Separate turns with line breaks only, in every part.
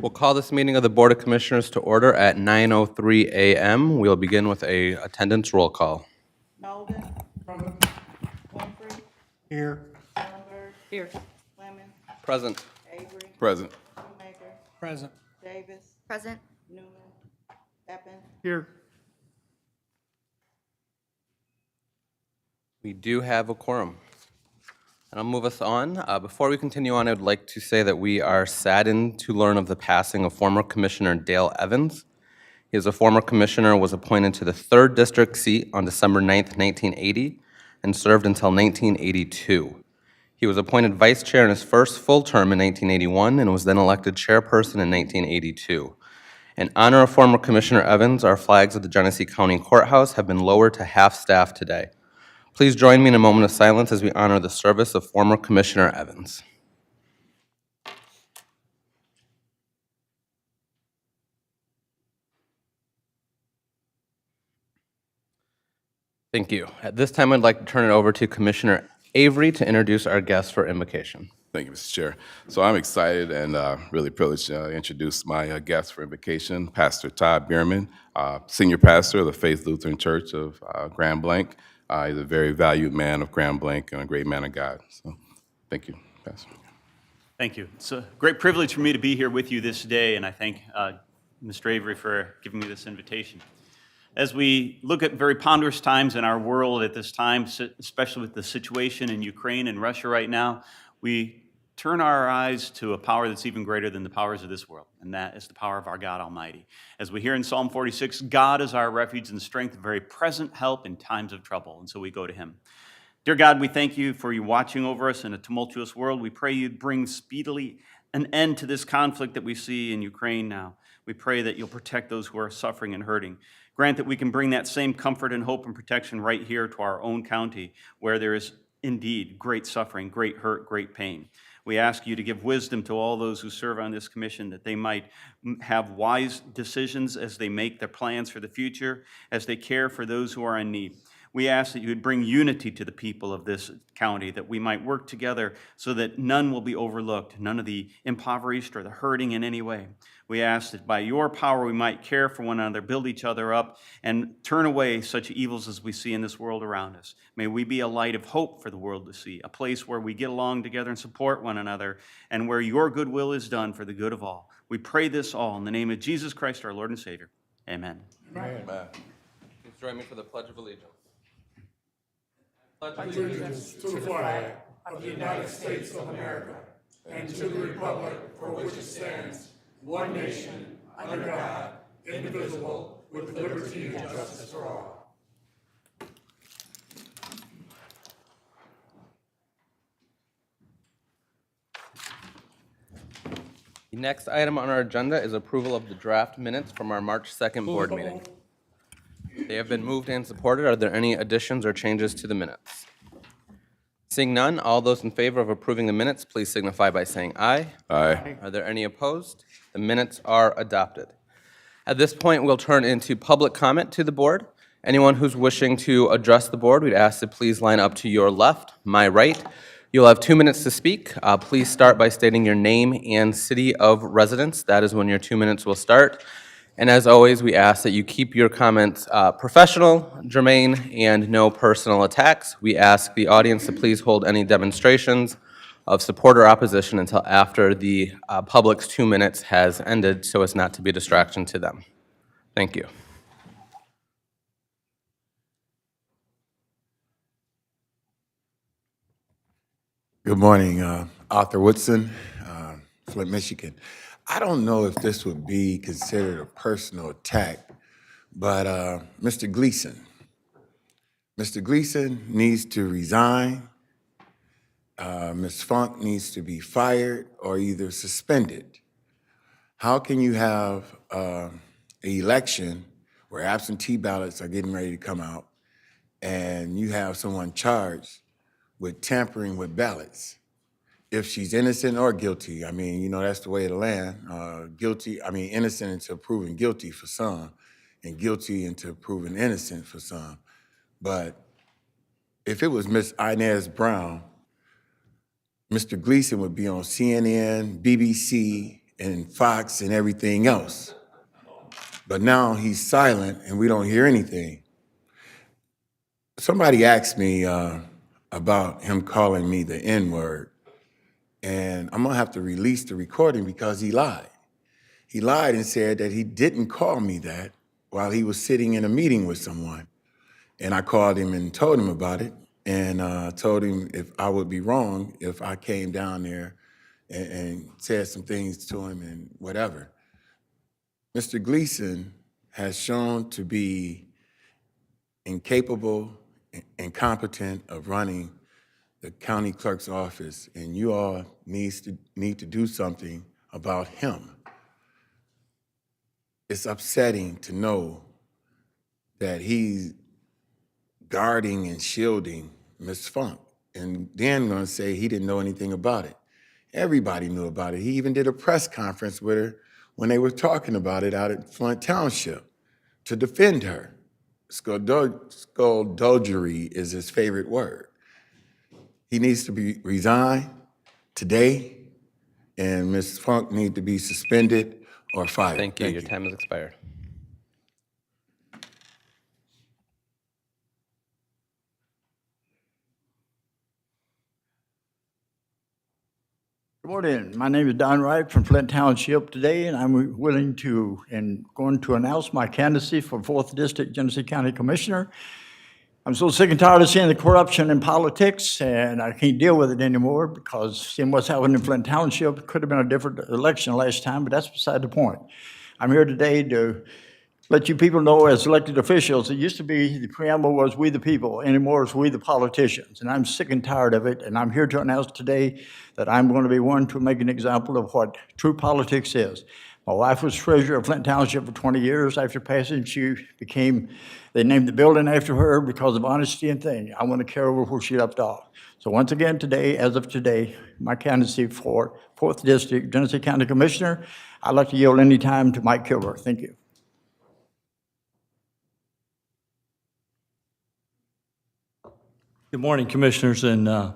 We'll call this meeting of the Board of Commissioners to order at 9:03 a.m. We'll begin with a attendance roll call.
Golden. Winfrey.
Here.
Ellenberg.
Here.
Lemon.
Present.
Avery.
Present.
Shoemaker.
Present.
Davis.
Present.
Newman. Eppin.
Here.
We do have a quorum. And I'll move us on. Before we continue on, I would like to say that we are saddened to learn of the passing of former Commissioner Dale Evans. He is a former commissioner, was appointed to the 3rd District seat on December 9th, 1980, and served until 1982. He was appointed vice chair in his first full term in 1981 and was then elected chairperson in 1982. In honor of former Commissioner Evans, our flags at the Genesee County Courthouse have been lowered to half-staff today. Please join me in a moment of silence as we honor the service of former Commissioner Evans. Thank you. At this time, I'd like to turn it over to Commissioner Avery to introduce our guest for invocation.
Thank you, Mr. Chair. So I'm excited and really privileged to introduce my guest for invocation, Pastor Todd Bierman, senior pastor of the Faith Lutheran Church of Grand Blanc. He's a very valued man of Grand Blanc and a great man of God. So thank you, Pastor.
Thank you. It's a great privilege for me to be here with you this day, and I thank Mr. Avery for giving me this invitation. As we look at very ponderous times in our world at this time, especially with the situation in Ukraine and Russia right now, we turn our eyes to a power that's even greater than the powers of this world, and that is the power of our God Almighty. As we hear in Psalm 46, God is our refuge and strength, very present help in times of trouble, and so we go to him. Dear God, we thank you for you watching over us in a tumultuous world. We pray you'd bring speedily an end to this conflict that we see in Ukraine now. We pray that you'll protect those who are suffering and hurting. Grant that we can bring that same comfort and hope and protection right here to our own county, where there is indeed great suffering, great hurt, great pain. We ask you to give wisdom to all those who serve on this commission, that they might have wise decisions as they make their plans for the future, as they care for those who are in need. We ask that you would bring unity to the people of this county, that we might work together so that none will be overlooked, none of the impoverished or the hurting in any way. We ask that by your power we might care for one another, build each other up, and turn away such evils as we see in this world around us. May we be a light of hope for the world to see, a place where we get along together and support one another, and where your goodwill is done for the good of all. We pray this all in the name of Jesus Christ, our Lord and Savior. Amen.
Amen.
Please join me for the Pledge of Allegiance.
Allegiance to the flag of the United States of America and to the republic for which it stands, one nation, under God, indivisible, with liberty and justice for all.
The next item on our agenda is approval of the draft minutes from our March 2nd board meeting. They have been moved and supported. Are there any additions or changes to the minutes? Seeing none, all those in favor of approving the minutes, please signify by saying aye.
Aye.
Are there any opposed? The minutes are adopted. At this point, we'll turn into public comment to the board. Anyone who's wishing to address the board, we'd ask to please line up to your left, my right. You'll have 2 minutes to speak. Please start by stating your name and city of residence. That is when your 2 minutes will start. And as always, we ask that you keep your comments professional, germane, and no personal attacks. We ask the audience to please hold any demonstrations of support or opposition until after the public's 2 minutes has ended, so as not to be a distraction to them. Thank you.
Good morning, Arthur Woodson, Flint, Michigan. I don't know if this would be considered a personal attack, but Mr. Gleason needs to resign. Ms. Funk needs to be fired or either suspended. How can you have an election where absentee ballots are getting ready to come out and you have someone charged with tampering with ballots? If she's innocent or guilty, I mean, you know, that's the way of the land. Innocent until proven guilty for some, and guilty until proven innocent for some. But if it was Miss Inez Brown, Mr. Gleason would be on CNN, BBC, and Fox and everything else. But now he's silent and we don't hear anything. Somebody asked me about him calling me the N-word, and I'm gonna have to release the recording because he lied. He lied and said that he didn't call me that while he was sitting in a meeting with someone. And I called him and told him about it, and told him if I would be wrong if I came down there and said some things to him and whatever. Mr. Gleason has shown to be incapable, incompetent of running the county clerk's office, and you all need to do something about him. It's upsetting to know that he's guarding and shielding Ms. Funk, and then gonna say he didn't know anything about it. Everybody knew about it. He even did a press conference with her when they were talking about it out at Flint Township to defend her. Skullduggery is his favorite word. He needs to be resigned today, and Ms. Funk needs to be suspended or fired.
Thank you. Your time has expired.
Good morning. My name is Don Wright from Flint Township today, and I'm willing to and going to announce my candidacy for 4th District Genesee County Commissioner. I'm so sick and tired of seeing the corruption in politics, and I can't deal with it anymore because seeing what's happening in Flint Township, it could have been a different election last time, but that's beside the point. I'm here today to let you people know as elected officials, it used to be the preamble was "we the people," anymore it's "we the politicians," and I'm sick and tired of it, and I'm here to announce today that I'm going to be one to make an example of what true politics is. My wife was treasurer of Flint Township for 20 years. After passing, they named the building after her because of honesty and thing. I want to carry over where she left off. So once again today, as of today, my candidacy for 4th District Genesee County Commissioner, I'd like to yield any time to Mike Kilmer. Thank you.
Good morning, Commissioners, and I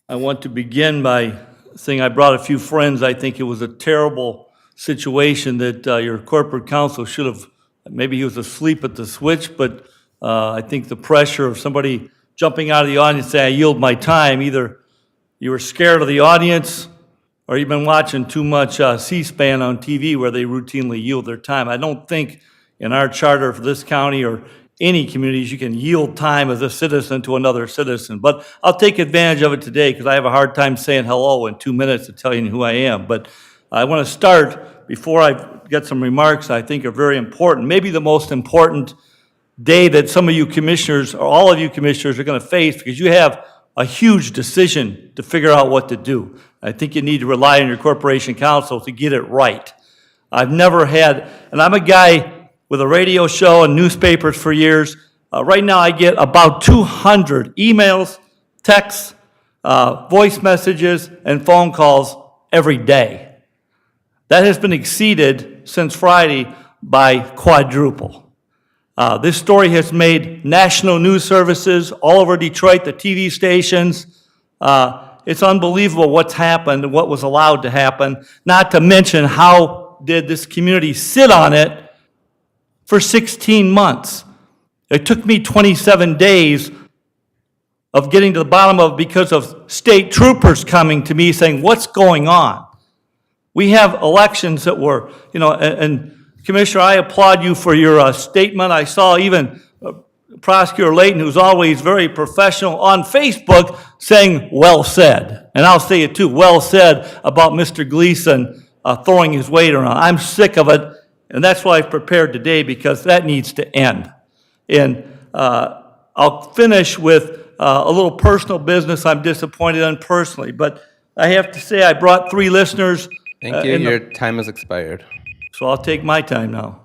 want to begin by saying I brought a few friends. I think it was a terrible situation that your corporate counsel should have, maybe he was asleep at the switch, but I think the pressure of somebody jumping out of the audience saying, I yield my time, either you were scared of the audience or you've been watching too much C-SPAN on TV where they routinely yield their time. I don't think in our charter for this county or any communities you can yield time as a citizen to another citizen. But I'll take advantage of it today because I have a hard time saying hello in 2 minutes to tell you who I am. But I want to start, before I get some remarks I think are very important, maybe the most important day that some of you commissioners, or all of you commissioners, are going to face, because you have a huge decision to figure out what to do. I think you need to rely on your corporation counsel to get it right. I've never had, and I'm a guy with a radio show and newspapers for years. Right now I get about 200 emails, texts, voice messages, and phone calls every day. That has been exceeded since Friday by quadruple. This story has made national news services all over Detroit, the TV stations. It's unbelievable what's happened and what was allowed to happen, not to mention how did this community sit on it for 16 months. It took me 27 days of getting to the bottom of it because of state troopers coming to me saying, what's going on? We have elections that were, and Commissioner, I applaud you for your statement. I saw even Prosecutor Layton, who's always very professional, on Facebook saying, well said. And I'll say it too, well said about Mr. Gleason throwing his weight around. I'm sick of it. And that's why I've prepared today, because that needs to end. And I'll finish with a little personal business I'm disappointed in personally. But I have to say I brought 3 listeners.
Thank you. Your time has expired.
So I'll take my time now.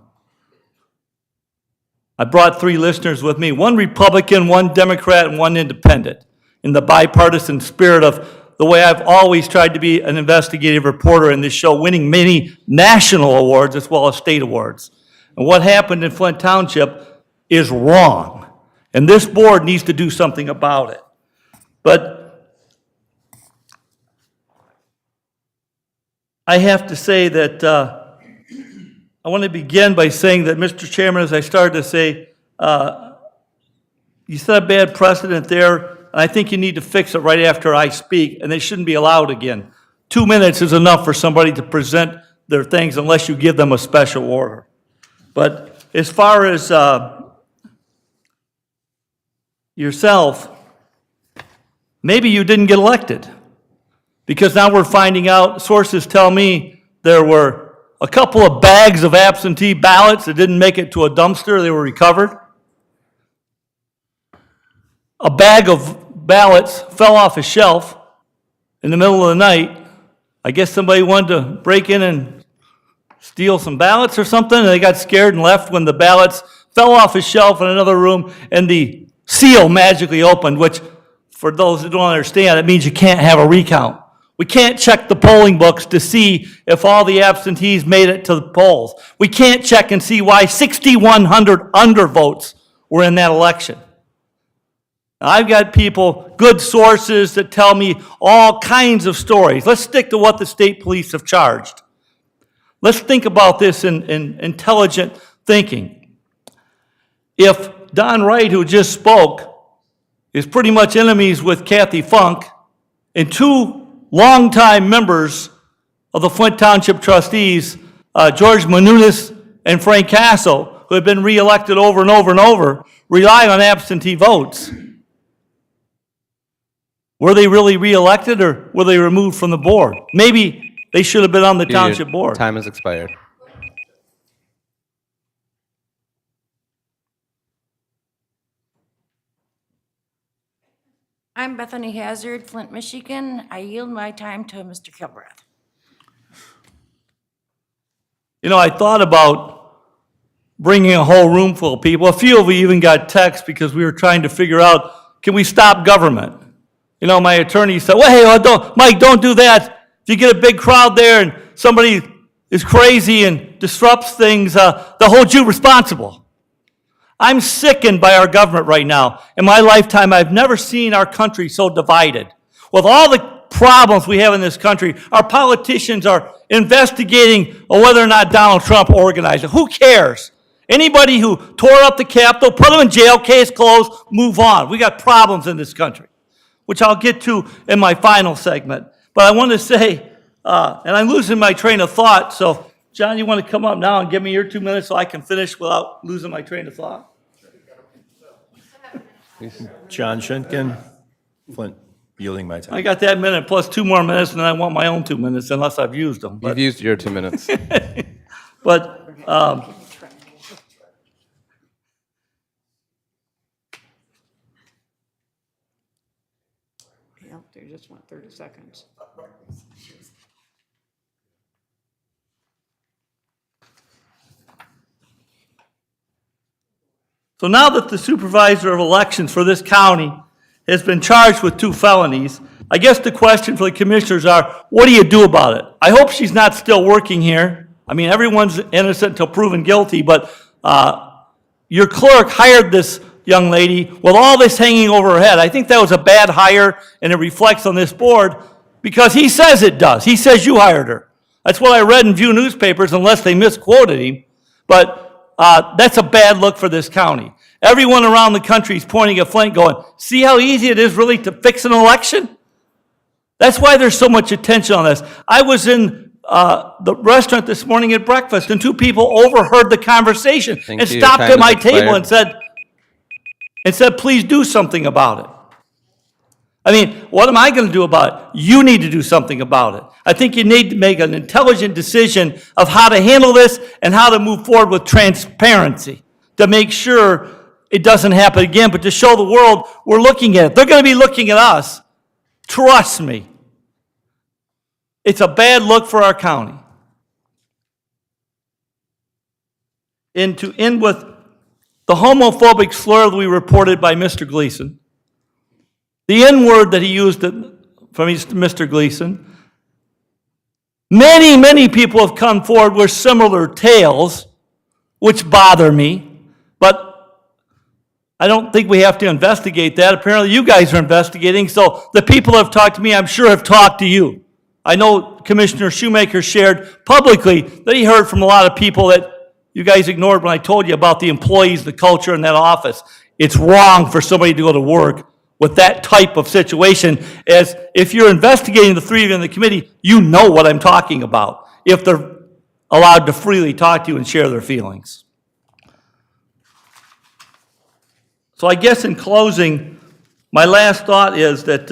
I brought 3 listeners with me, 1 Republican, 1 Democrat, and 1 independent, in the bipartisan spirit of the way I've always tried to be an investigative reporter in this show, winning many national awards as well as state awards. And what happened in Flint Township is wrong. And this board needs to do something about it. But I have to say that I want to begin by saying that, Mr. Chairman, as I started to say, you set a bad precedent there, and I think you need to fix it right after I speak, and they shouldn't be allowed again. 2 minutes is enough for somebody to present their things unless you give them a special order. But as far as yourself, maybe you didn't get elected, because now we're finding out, sources tell me there were a couple of bags of absentee ballots that didn't make it to a dumpster. They were recovered. A bag of ballots fell off a shelf in the middle of the night. I guess somebody wanted to break in and steal some ballots or something, and they got scared and left when the ballots fell off a shelf in another room, and the seal magically opened, which, for those who don't understand, it means you can't have a recount. We can't check the polling books to see if all the absentees made it to the polls. We can't check and see why 6,100 undervotes were in that election. Now, I've got people, good sources, that tell me all kinds of stories. Let's stick to what the state police have charged. Let's think about this in intelligent thinking. If Don Wright, who just spoke, is pretty much enemies with Kathy Funk, and two longtime members of the Flint Township trustees, George Menounos and Frank Castle, who have been reelected over and over and over, rely on absentee votes. Were they really reelected, or were they removed from the board? Maybe they should have been on the township board.
Time has expired.
I'm Bethany Hazard, Flint, Michigan. I yield my time to Mr. Kilbreth.
You know, I thought about bringing a whole room full of people. A few of you even got texts because we were trying to figure out, can we stop government? You know, my attorney said, well, hey, Mike, don't do that. If you get a big crowd there and somebody is crazy and disrupts things, they'll hold you responsible. I'm sickened by our government right now. In my lifetime, I've never seen our country so divided. With all the problems we have in this country, our politicians are investigating whether or not Donald Trump organized it. Who cares? Anybody who tore up the Capitol, put them in jail, case closed, move on. We got problems in this country, which I'll get to in my final segment. But I want to say, and I'm losing my train of thought, so John, you want to come up now and give me your 2 minutes so I can finish without losing my train of thought?
John Schinkin, Flint, yielding my time.
I got that minute plus 2 more minutes, and then I want my own 2 minutes unless I've used them.
You've used your 2 minutes.
But
Yep, they just want 30 seconds.
so now that the supervisor of elections for this county has been charged with 2 felonies, I guess the question for the commissioners are, what do you do about it? I hope she's not still working here. I mean, everyone's innocent until proven guilty, but your clerk hired this young lady with all this hanging over her head. I think that was a bad hire, and it reflects on this board because he says it does. He says you hired her. That's what I read in View newspapers, unless they misquoted him. But that's a bad look for this county. Everyone around the country is pointing at Flint going, see how easy it is really to fix an election? That's why there's so much attention on this. I was in the restaurant this morning at breakfast, and 2 people overheard the conversation
Thank
and
you.
stopped
Time
at my
has expired.
table and said, please do something about it. I mean, what am I going to do about it? You need to do something about it. I think you need to make an intelligent decision of how to handle this and how to move forward with transparency to make sure it doesn't happen again, but to show the world we're looking at it. They're going to be looking at us. Trust me. It's a bad look for our county. And to end with the homophobic slur that we reported by Mr. Gleason, the N-word that he used from Mr. Gleason, many people have come forward with similar tales, which bother me, but I don't think we have to investigate that. Apparently you guys are investigating, so the people who have talked to me, I'm sure, have talked to you. I know Commissioner Shoemaker shared publicly that he heard from a lot of people that you guys ignored when I told you about the employees, the culture in that office. It's wrong for somebody to go to work with that type of situation, as if you're investigating the three of you in the committee, you know what I'm talking about, if they're allowed to freely talk to you and share their feelings. So I guess in closing, my last thought is that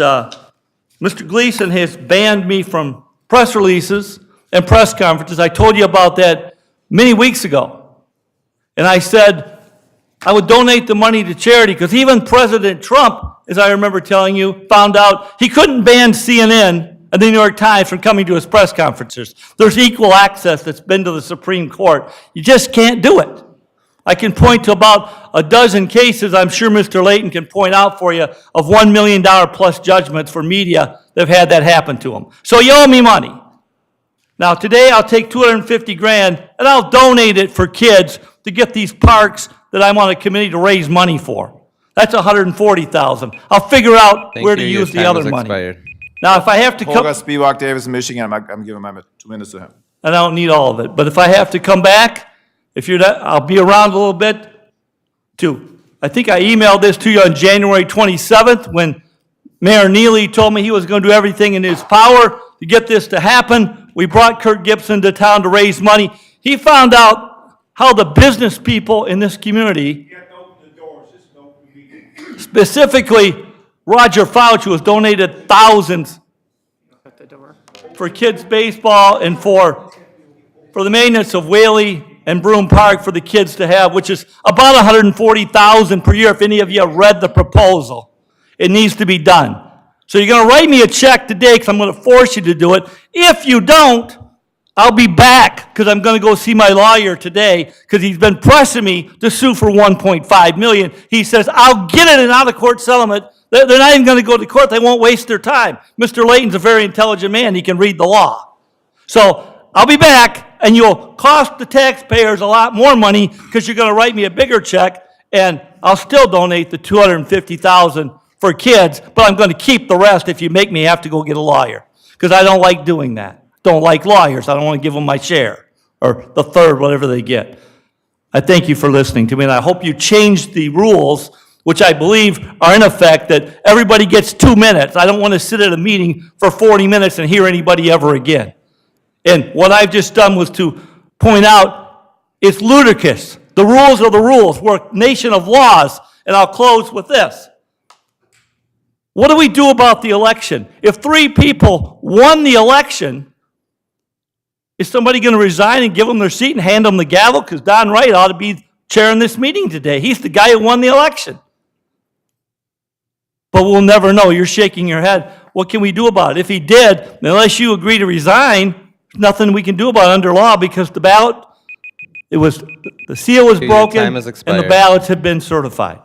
Mr. Gleason has banned me from press releases and press conferences. I told you about that many weeks ago. And I said I would donate the money to charity, because even President Trump, as I remember telling you, found out he couldn't ban CNN and the New York Times from coming to his press conferences. There's equal access that's been to the Supreme Court. You just can't do it. I can point to about a dozen cases, I'm sure Mr. Layton can point out for you, of $1 million plus judgments for media that have had that happen to them. So you owe me money. Now today I'll take $250,000 and I'll donate it for kids to get these parks that I'm on a committee to raise money for. That's $140,000. I'll figure out where to use the other money. Now if I have to come,
Holga Spivak, Davis, Michigan. I'm giving my 2 minutes to him.
and I don't need all of it, but if I have to come back, if you're not, I'll be around a little bit too. I think I emailed this to you on January 27th when Mayor Neely told me he was going to do everything in his power to get this to happen. We brought Kirk Gibson to town to raise money. He found out how the business people in this community, specifically Roger Fauch, who has donated thousands
At the door.
for kids' baseball and for the maintenance of Whaley and Broome Park for the kids to have, which is about $140,000 per year. If any of you have read the proposal, it needs to be done. So you're going to write me a check today, because I'm going to force you to do it. If you don't, I'll be back, because I'm going to go see my lawyer today, because he's been pressing me to sue for $1.5 million. He says, I'll get it in out-of-court settlement. They're not even going to go to court. They won't waste their time. Mr. Layton's a very intelligent man. He can read the law. So I'll be back, and you'll cost the taxpayers a lot more money, because you're going to write me a bigger check, and I'll still donate the $250,000 for kids, but I'm going to keep the rest if you make me have to go get a lawyer, because I don't like doing that. Don't like lawyers. I don't want to give them my share, or the third, whatever they get. I thank you for listening to me, and I hope you change the rules, which I believe are in effect, that everybody gets 2 minutes. I don't want to sit at a meeting for 40 minutes and hear anybody ever again. And what I've just done was to point out it's ludicrous. The rules are the rules. We're a nation of laws. And I'll close with this. What do we do about the election? If 3 people won the election, is somebody going to resign and give them their seat and hand them the gavel? Because Don Wright ought to be chairing this meeting today. He's the guy who won the election. But we'll never know. You're shaking your head. What can we do about it? If he did, unless you agree to resign, there's nothing we can do about it under law, because the ballot, the seal was broken,
time has
and the
expired.
ballots have been certified.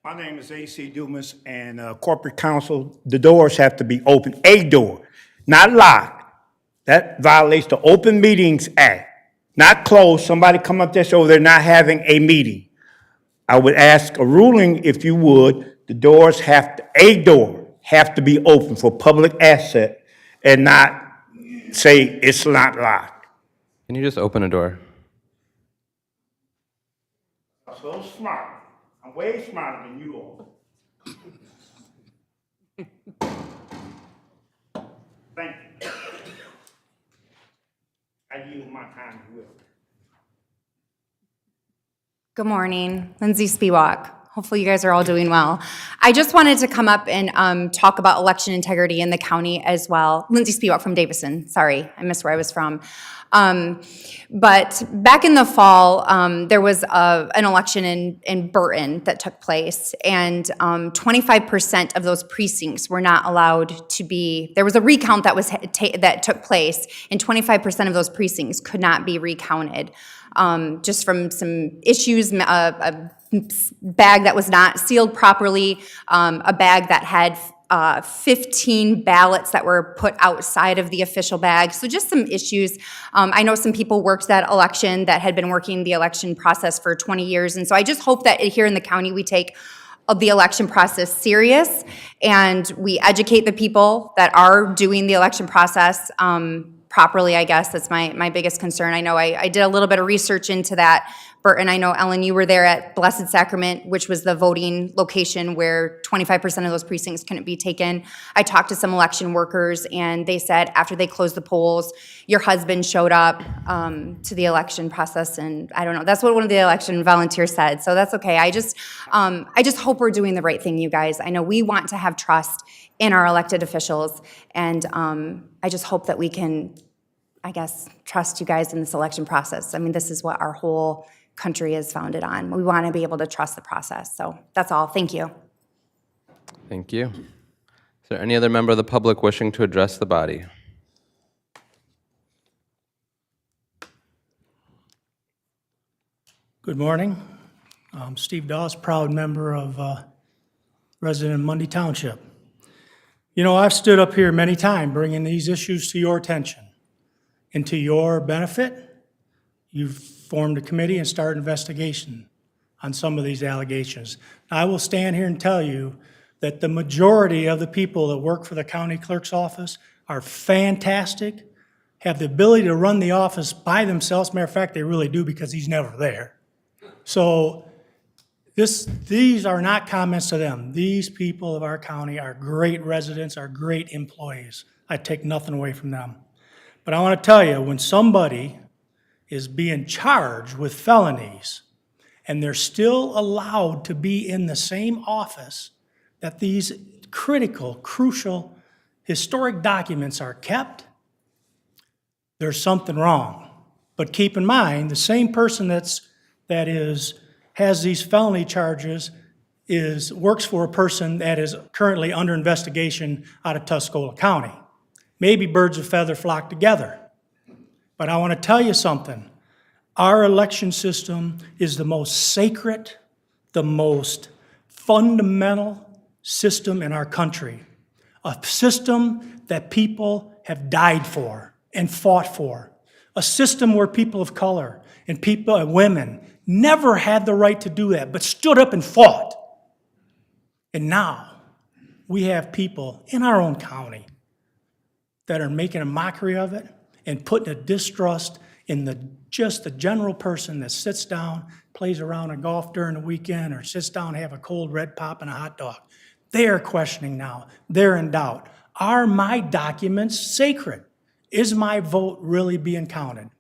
My name is A.C. Dumas, and corporate counsel, the doors have to be open, a door, not locked. That violates the Open Meetings Act, not closed. Somebody come up there, so they're not having a meeting. I would ask a ruling, if you would, the doors a door have to be open for public asset, and not say it's not locked.
Can you just open a door?
I'm so smart. I'm way smarter than you are. Thank you. I yield my time to Will.
Good morning, Lindsay Spiewak. Hopefully you guys are all doing well. I just wanted to come up and talk about election integrity in the county as well. Lindsay Spiewak from Davison. Sorry, I missed where I was from. But back in the fall, there was an election in Burton that took place, and 25% of those precincts were not allowed to be. There was a recount that took place, and 25% of those precincts could not be recounted, just from some issues. A bag that was not sealed properly, a bag that had 15 ballots that were put outside of the official bag. So just some issues. I know some people worked that election that had been working the election process for 20 years. And so I just hope that here in the county we take of the election process serious, and we educate the people that are doing the election process properly, I guess. That's my biggest concern. I know I did a little bit of research into that. Burton, I know, Ellen, you were there at Blessed Sacrament, which was the voting location where 25% of those precincts couldn't be taken. I talked to some election workers, and they said after they closed the polls, your husband showed up to the election process, and I don't know. That's what one of the election volunteers said, so that's okay. I just hope we're doing the right thing, you guys. I know we want to have trust in our elected officials, and I just hope that we can, I guess, trust you guys in this election process. I mean, this is what our whole country is founded on. We want to be able to trust the process. So that's all. Thank you.
Thank you. Is there any other member of the public wishing to address the body?
Good morning. I'm Steve Dawes, proud member of resident of Mundy Township. You know, I've stood up here many times bringing these issues to your attention and to your benefit. You've formed a committee and started investigation on some of these allegations. I will stand here and tell you that the majority of the people that work for the county clerk's office are fantastic, have the ability to run the office by themselves. Matter of fact, they really do, because he's never there. So these are not comments to them. These people of our county are great residents, are great employees. I take nothing away from them. But I want to tell you, when somebody is being charged with felonies and they're still allowed to be in the same office that these critical, crucial, historic documents are kept, there's something wrong. But keep in mind, the same person that has these felony charges works for a person that is currently under investigation out of Tuscola County. Maybe birds of a feather flock together. But I want to tell you something. Our election system is the most sacred, the most fundamental system in our country. A system that people have died for and fought for. A system where people of color and people and women never had the right to do that, but stood up and fought. And now we have people in our own county that are making a mockery of it and putting a distrust in just the general person that sits down, plays around and golf during the weekend, or sits down and have a cold red pop and a hot dog. They are questioning now. They're in doubt. Are my documents sacred? Is my vote really being counted?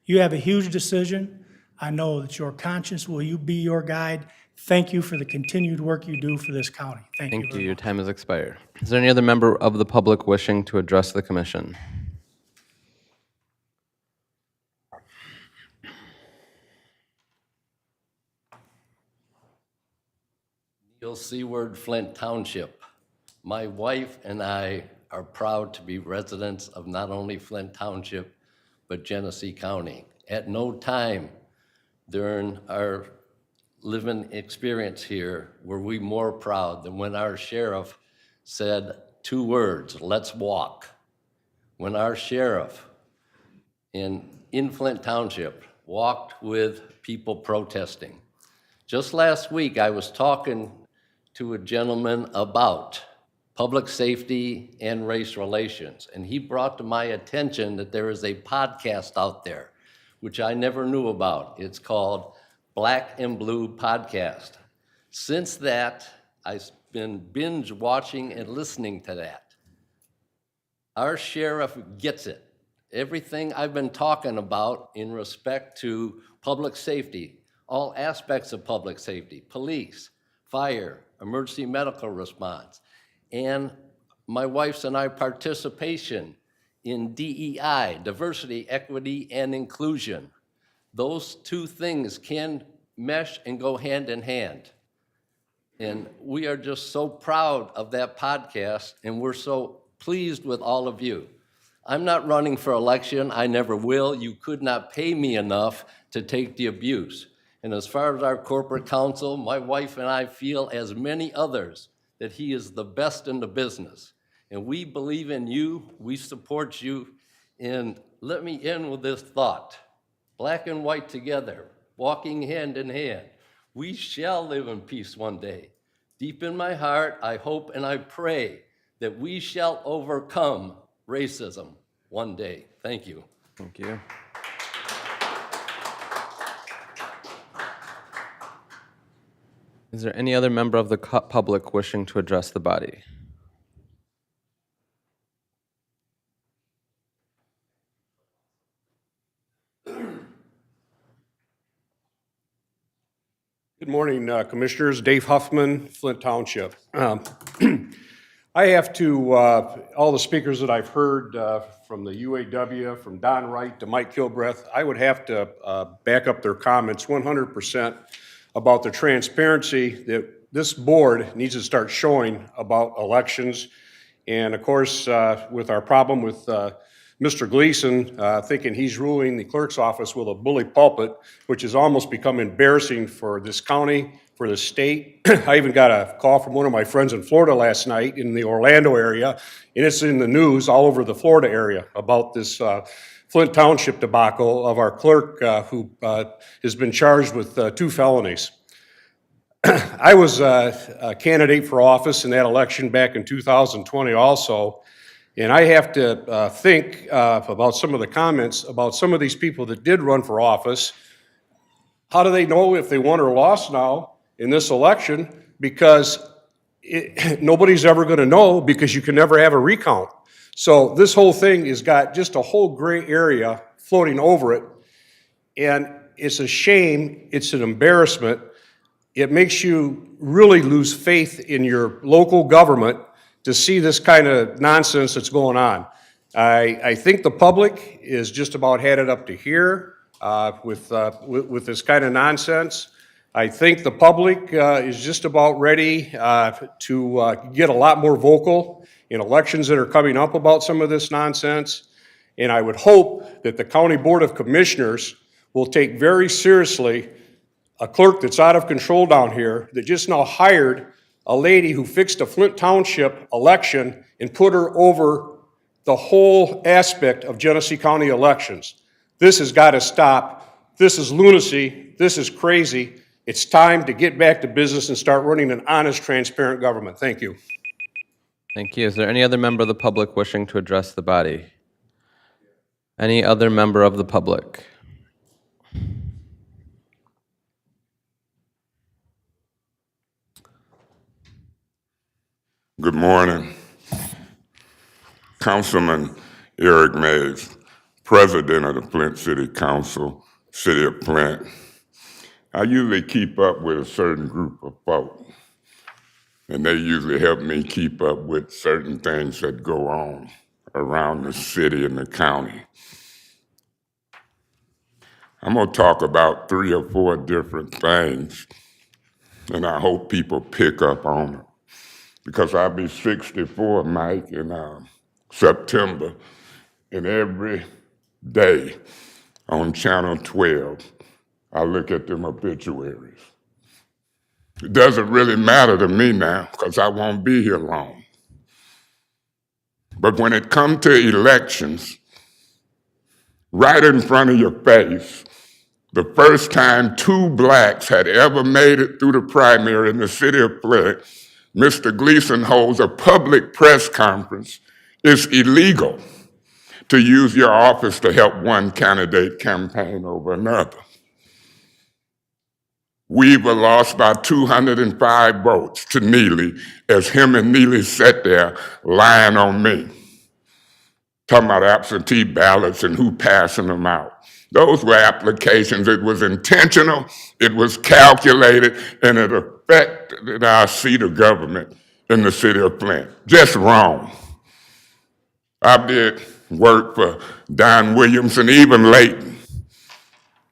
You have a huge decision. I know that your conscience will be your guide. Thank you for the continued work you do for this county. Thank you.
Thank you. Your time has expired. Is there any other member of the public wishing to address the commission?
Neil Seaward, Flint Township. My wife and I are proud to be residents of not only Flint Township, but Genesee County. At no time during our living experience here were we more proud than when our sheriff said 2 words, "Let's walk." When our sheriff in Flint Township walked with people protesting. Just last week, I was talking to a gentleman about public safety and race relations, and he brought to my attention that there is a podcast out there, which I never knew about. It's called Black and Blue Podcast. Since that, I've been binge watching and listening to that. Our sheriff gets it. Everything I've been talking about in respect to public safety, all aspects of public safety, police, fire, emergency medical response, and my wife's and I participation in DEI, diversity, equity, and inclusion. Those 2 things can mesh and go hand in hand. And we are just so proud of that podcast, and we're so pleased with all of you. I'm not running for election. I never will. You could not pay me enough to take the abuse. And as far as our corporate counsel, my wife and I feel, as many others, that he is the best in the business. And we believe in you. We support you. And let me end with this thought. Black and white together, walking hand in hand. We shall live in peace one day. Deep in my heart, I hope and I pray that we shall overcome racism one day. Thank you.
Thank you. Is there any other member of the public wishing to address the body?
Good morning, Commissioners. Dave Huffman, Flint Township. I have to, all the speakers that I've heard from the UAW, from Don Wright to Mike Kilbreth, I would have to back up their comments 100% about the transparency that this board needs to start showing about elections. And of course, with our problem with Mr. Gleason thinking he's ruling the clerk's office with a bully pulpit, which has almost become embarrassing for this county, for the state. I even got a call from one of my friends in Florida last night in the Orlando area, and it's in the news all over the Florida area about this Flint Township debacle of our clerk who has been charged with 2 felonies. I was a candidate for office in that election back in 2020 also, and I have to think about some of the comments about some of these people that did run for office. How do they know if they won or lost now in this election? Because nobody's ever going to know, because you can never have a recount. So this whole thing has got just a whole gray area floating over it, and it's a shame, it's an embarrassment. It makes you really lose faith in your local government to see this kind of nonsense that's going on. I think the public is just about had it up to here with this kind of nonsense. I think the public is just about ready to get a lot more vocal in elections that are coming up about some of this nonsense. And I would hope that the County Board of Commissioners will take very seriously a clerk that's out of control down here that just now hired a lady who fixed a Flint Township election and put her over the whole aspect of Genesee County elections. This has got to stop. This is lunacy. This is crazy. It's time to get back to business and start running an honest, transparent government. Thank you.
Thank you. Is there any other member of the public wishing to address the body? Any other member of the public?
Good morning. Councilman Eric Mays, President of the Flint City Council, City of Flint. I usually keep up with a certain group of folk, and they usually help me keep up with certain things that go on around the city and the county. I'm gonna talk about 3 or 4 different things, and I hope people pick up on it. Because I'll be 64, Mike, in September, and every day on Channel 12, I look at them obituaries. It doesn't really matter to me now, because I won't be here long. But when it comes to elections, right in front of your face, the first time 2 blacks had ever made it through the primary in the city of Flint, Mr. Gleason holds a public press conference. It's illegal to use your office to help one candidate campaign over another. Weaver lost by 205 votes to Neely as him and Neely sat there lying on me, talking about absentee ballots and who passing them out. Those were applications. It was intentional, it was calculated, and it affected our seat of government in the city of Flint. Just wrong. I did work for Don Williamson, even Layton.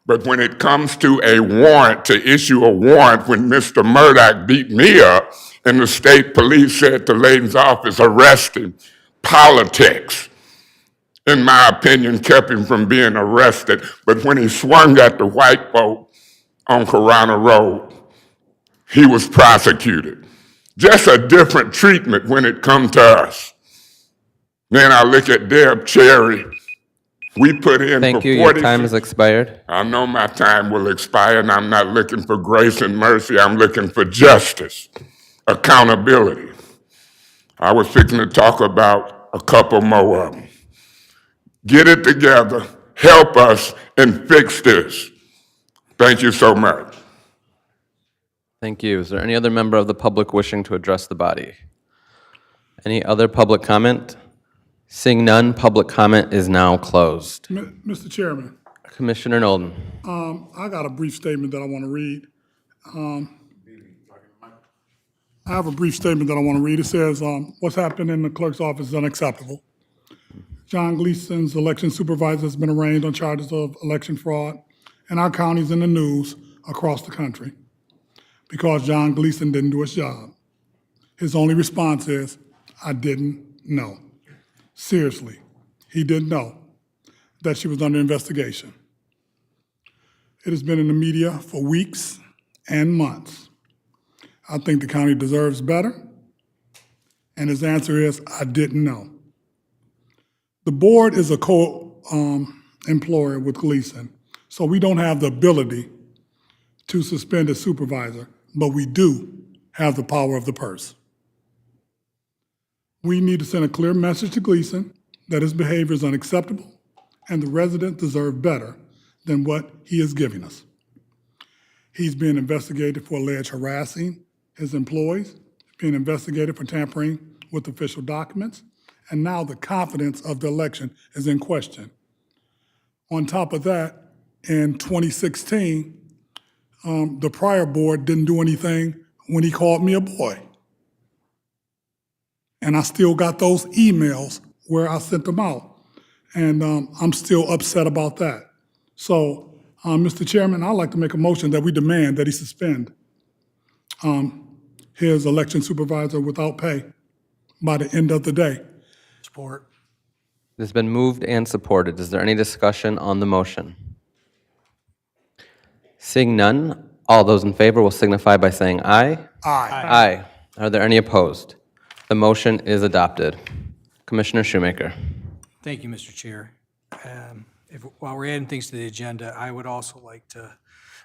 But when it comes to a warrant, to issue a warrant, when Mr. Murdoch beat me up and the state police said to Layton's office, arrest him, politics, in my opinion, kept him from being arrested. But when he swung at the white folk on Corona Road, he was prosecuted. Just a different treatment when it comes to us. Then I look at Deb Cherry. We put in
Thank
for
you.
46.
Your time has expired.
I know my time will expire, and I'm not looking for grace and mercy. I'm looking for justice. accountability. I was fixing to talk about a couple more of them. Get it together, help us, and fix this. Thank you so much.
Thank you. Is there any other member of the public wishing to address the body? Any other public comment? Seeing none, public comment is now closed.
Mr. Chairman,
Commissioner Nolden.
I got a brief statement that I want to read. I have a brief statement that I want to read. It says, what's happened in the clerk's office is unacceptable. John Gleason's election supervisor has been arraigned on charges of election fraud, and our county's in the news across the country because John Gleason didn't do his job. His only response is, I didn't know. Seriously, he didn't know that she was under investigation. It has been in the media for weeks and months. I think the county deserves better, and his answer is, I didn't know. The board is a co-employer with Gleason, so we don't have the ability to suspend a supervisor, but we do have the power of the purse. We need to send a clear message to Gleason that his behavior is unacceptable and the residents deserve better than what he is giving us. He's being investigated for alleged harassing his employees, being investigated for tampering with official documents, and now the confidence of the election is in question. On top of that, in 2016, the prior board didn't do anything when he called me a boy. And I still got those emails where I sent them out. And I'm still upset about that. So, Mr. Chairman, I'd like to make a motion that we demand that he suspend his election supervisor without pay by the end of the day.
Support.
It has been moved and supported. Is there any discussion on the motion? Seeing none, all those in favor will signify by saying aye.
Aye.
Aye. Are there any opposed? The motion is adopted. Commissioner Shoemaker.
Thank you, Mr. Chair. While we're adding things to the agenda, I would also like to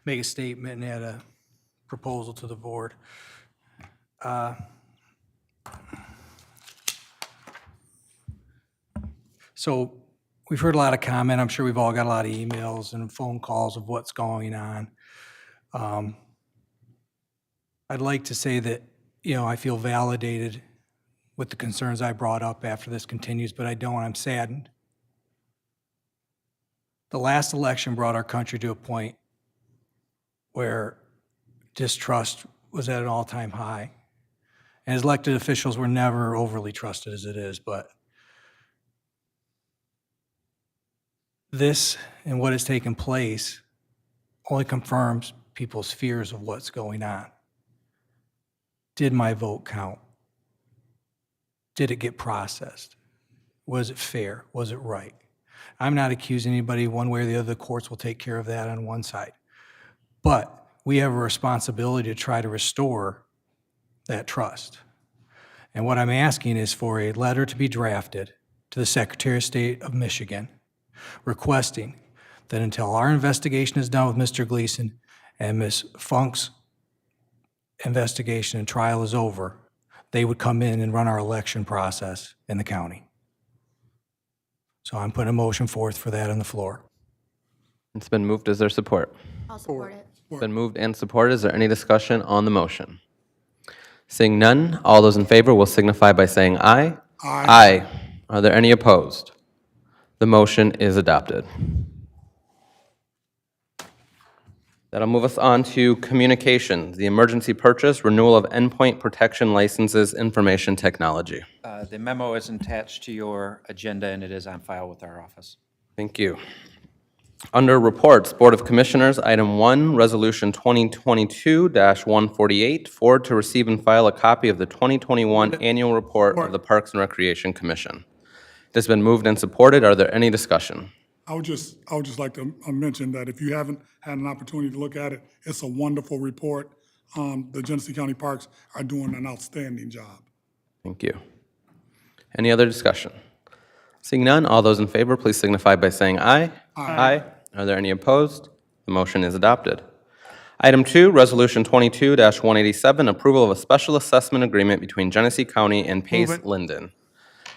make a statement and add a proposal to the board. So we've heard a lot of comment. I'm sure we've all got a lot of emails and phone calls of what's going on. I'd like to say that, I feel validated with the concerns I brought up after this continues, but I don't. I'm saddened. The last election brought our country to a point where distrust was at an all-time high. And as elected officials, we're never overly trusted as it is, but this and what has taken place only confirms people's fears of what's going on. Did my vote count? Did it get processed? Was it fair? Was it right? I'm not accusing anybody one way or the other. The courts will take care of that on one side. But we have a responsibility to try to restore that trust. And what I'm asking is for a letter to be drafted to the Secretary of State of Michigan requesting that until our investigation is done with Mr. Gleason and Ms. Funk's investigation and trial is over, they would come in and run our election process in the county. So I'm putting a motion forth for that on the floor.
It's been moved. Is there support?
I'll support it.
It's been moved and supported. Is there any discussion on the motion? Seeing none, all those in favor will signify by saying aye.
Aye.
Aye. Are there any opposed? The motion is adopted. That'll move us on to communications, the emergency purchase, renewal of endpoint protection licenses, information technology.
The memo is attached to your agenda, and it is on file with our office.
Thank you. Under reports, Board of Commissioners, item 1, resolution 2022-148, forward to receive and file a copy of the 2021 annual report of the Parks and Recreation Commission. It has been moved and supported. Are there any discussion?
I would just like to mention that if you haven't had an opportunity to look at it, it's a wonderful report. The Genesee County Parks are doing an outstanding job.
Thank you. Any other discussion? Seeing none, all those in favor, please signify by saying aye.
Aye.
Are there any opposed? The motion is adopted. Item 2, Resolution 22-187, approval of a special assessment agreement between Genesee County and Pace Linden.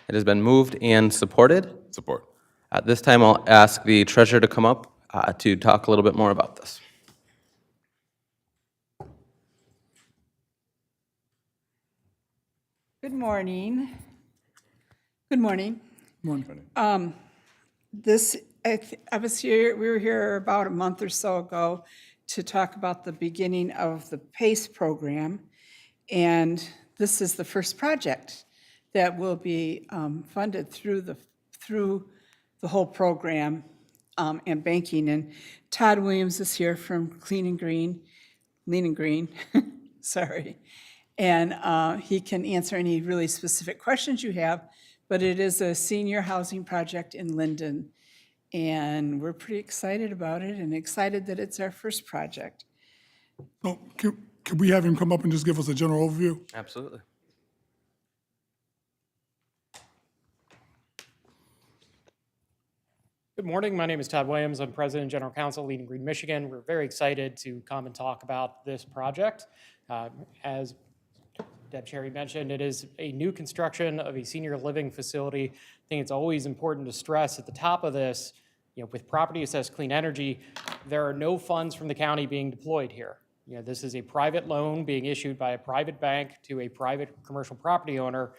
It has been moved and supported.
Support.
At this time, I'll ask the treasurer to come up to talk a little bit more about this.
Good morning. Good morning.
Morning.
We were here about a month or so ago to talk about the beginning of the PACE program. And this is the first project that will be funded through the whole program and banking. And Todd Williams is here from Lean and Green, sorry. And he can answer any really specific questions you have, but it is a senior housing project in Linden. And we're pretty excited about it and excited that it's our first project.
So could we have him come up and just give us a general overview?
Absolutely.
Good morning. My name is Todd Williams. I'm President and General Counsel, Lean and Green, Michigan. We're very excited to come and talk about this project. As Deb Cherry mentioned, it is a new construction of a senior living facility. I think it's always important to stress at the top of this, with property assessed clean energy, there are no funds from the county being deployed here. This is a private loan being issued by a private bank to a private commercial property owner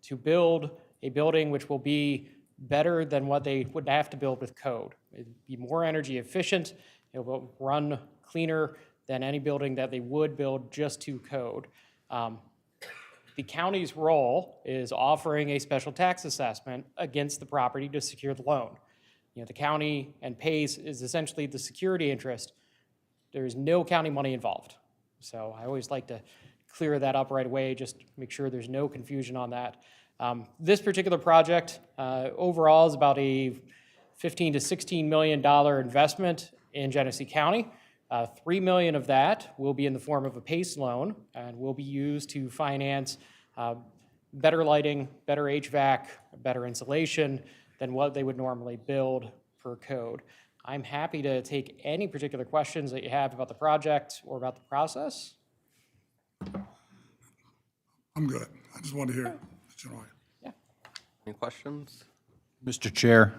to build a building which will be better than what they would have to build with code. It'd be more energy efficient, it will run cleaner than any building that they would build just to code. The county's role is offering a special tax assessment against the property to secure the loan. The county and PACE is essentially the security interest. There's no county money involved. So I always like to clear that up right away, just make sure there's no confusion on that. This particular project overall is about a $15 to $16 million investment in Genesee County. $3 million of that will be in the form of a PACE loan and will be used to finance better lighting, better HVAC, better insulation than what they would normally build per code. I'm happy to take any particular questions that you have about the project or about the process.
I'm good. I just wanted to hear it.
Yeah.
Any questions?
Mr. Chair,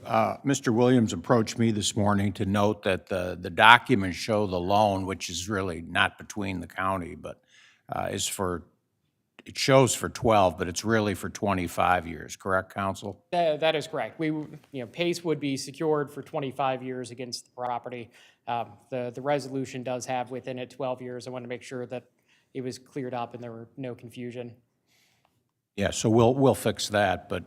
Mr. Williams approached me this morning to note that the documents show the loan, which is really not between the county, but it shows for 12, but it's really for 25 years, correct, Counsel?
That is correct. PACE would be secured for 25 years against the property. The resolution does have within it 12 years. I want to make sure that it was cleared up and there were no confusion.
Yeah, so we'll fix that, but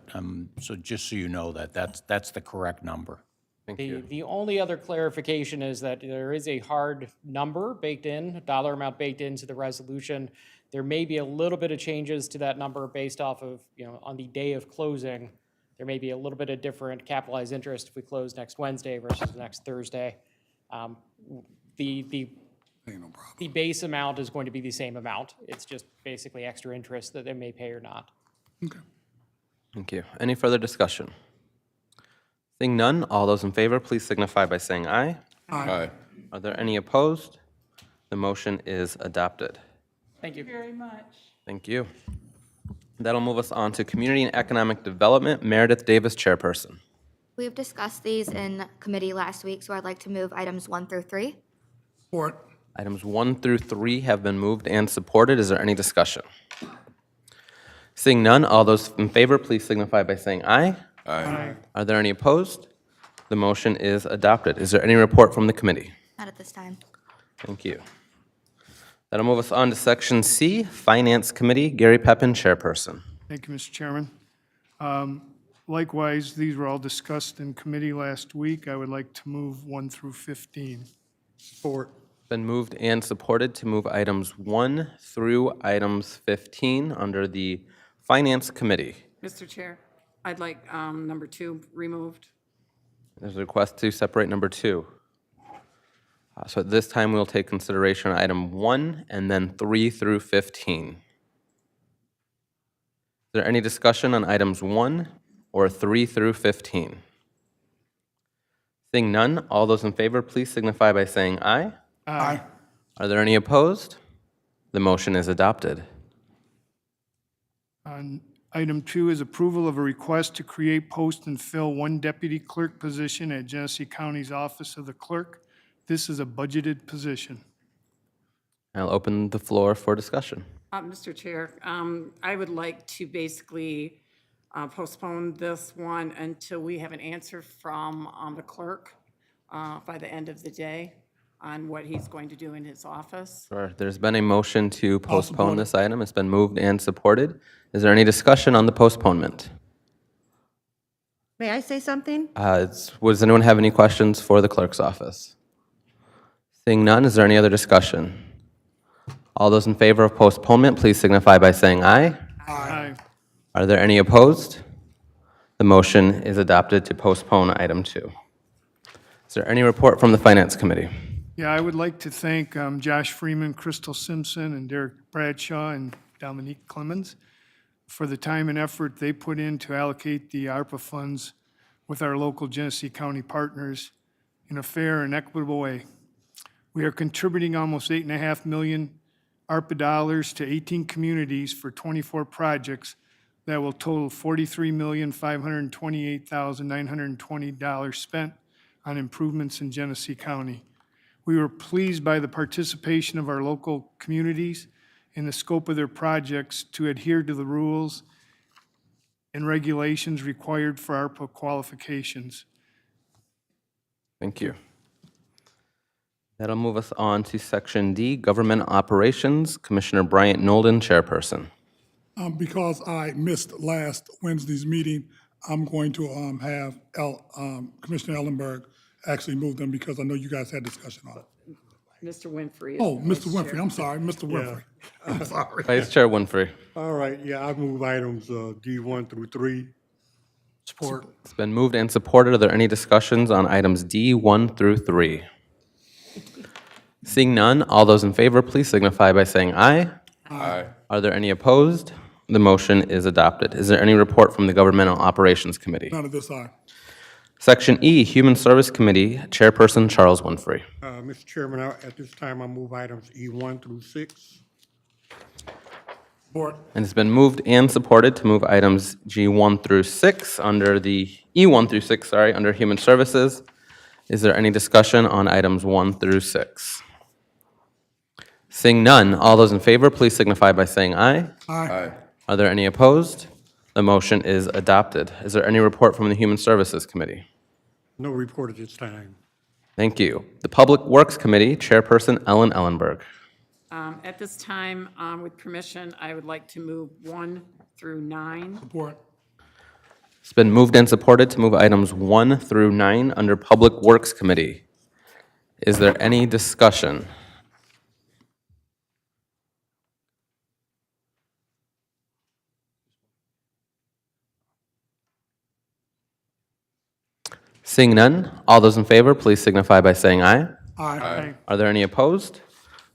so just so you know that's the correct number.
Thank you.
The only other clarification is that there is a hard number baked in, a dollar amount baked into the resolution. There may be a little bit of changes to that number based off of, on the day of closing, there may be a little bit of different capitalized interest if we close next Wednesday versus next Thursday. The base amount is going to be the same amount. It's just basically extra interest that they may pay or not.
Okay.
Thank you. Any further discussion? Seeing none, all those in favor, please signify by saying aye.
Aye.
Are there any opposed? The motion is adopted.
Thank you.
Very much.
Thank you. That'll move us on to Community and Economic Development. Meredith Davis, Chairperson.
We have discussed these in committee last week, so I'd like to move items 1 through 3.
Support.
Items 1 through 3 have been moved and supported. Is there any discussion? Seeing none, all those in favor, please signify by saying aye.
Aye.
Are there any opposed? The motion is adopted. Is there any report from the committee?
Not at this time.
Thank you. That'll move us on to Section C, Finance Committee. Gary Pepin, Chairperson.
Thank you, Mr. Chairman. Likewise, these were all discussed in committee last week. I would like to move 1 through 15.
Support.
Been moved and supported to move items 1 through items 15 under the Finance Committee.
Mr. Chair, I'd like number 2 removed.
There's a request to separate number 2. So at this time, we'll take consideration on item 1 and then 3 through 15. Is there any discussion on items 1 or 3 through 15? Seeing none, all those in favor, please signify by saying aye.
Aye.
Are there any opposed? The motion is adopted.
On item 2 is approval of a request to create, post, and fill one deputy clerk position at Genesee County's Office of the Clerk. This is a budgeted position.
I'll open the floor for discussion.
Mr. Chair, I would like to basically postpone this one until we have an answer from the clerk by the end of the day on what he's going to do in his office.
Sure. There's been a motion to postpone this item. It's been moved and supported. Is there any discussion on the postponement?
May I say something?
Does anyone have any questions for the clerk's office? Seeing none, is there any other discussion? All those in favor of postponement, please signify by saying aye.
Aye.
Are there any opposed? The motion is adopted to postpone item 2. Is there any report from the Finance Committee?
Yeah, I would like to thank Josh Freeman, Crystal Simpson, and Derek Bradshaw, and Dominique Clemens for the time and effort they put in to allocate the ARPA funds with our local Genesee County partners in a fair and equitable way. We are contributing almost $8.5 million ARPA dollars to 18 communities for 24 projects that will total $43,528,920 spent on improvements in Genesee County. We were pleased by the participation of our local communities in the scope of their projects to adhere to the rules and regulations required for ARPA qualifications.
Thank you. That'll move us on to Section D, Government Operations. Commissioner Bryant Nolden, Chairperson.
Because I missed last Wednesday's meeting, I'm going to have Commissioner Ellenberg actually move them because I know you guys had discussion on it.
Mr. Winfrey.
Oh, Mr. Winfrey, I'm sorry, Mr. Winfrey. I'm sorry.
Vice Chair Winfrey.
All right, yeah, I move items D1 through 3.
Support.
It's been moved and supported. Are there any discussions on items D1 through 3? Seeing none, all those in favor, please signify by saying aye.
Aye.
Are there any opposed? The motion is adopted. Is there any report from the Governmental Operations Committee?
None of this aye.
Section E, Human Service Committee, Chairperson Charles Winfrey.
Mr. Chairman, at this time, I move items E1 through 6.
Support.
And it's been moved and supported to move items G1 through 6 under the E1 through 6, sorry, under Human Services. Is there any discussion on items 1 through 6? Seeing none, all those in favor, please signify by saying aye.
Aye.
Are there any opposed? The motion is adopted. Is there any report from the Human Services Committee?
No report at this time.
Thank you. The Public Works Committee, Chairperson Ellen Ellenberg.
At this time, with permission, I would like to move 1 through 9.
Support.
It's been moved and supported to move items 1 through 9 under Public Works Committee. Is there any discussion? Seeing none, all those in favor, please signify by saying aye.
Aye.
Are there any opposed?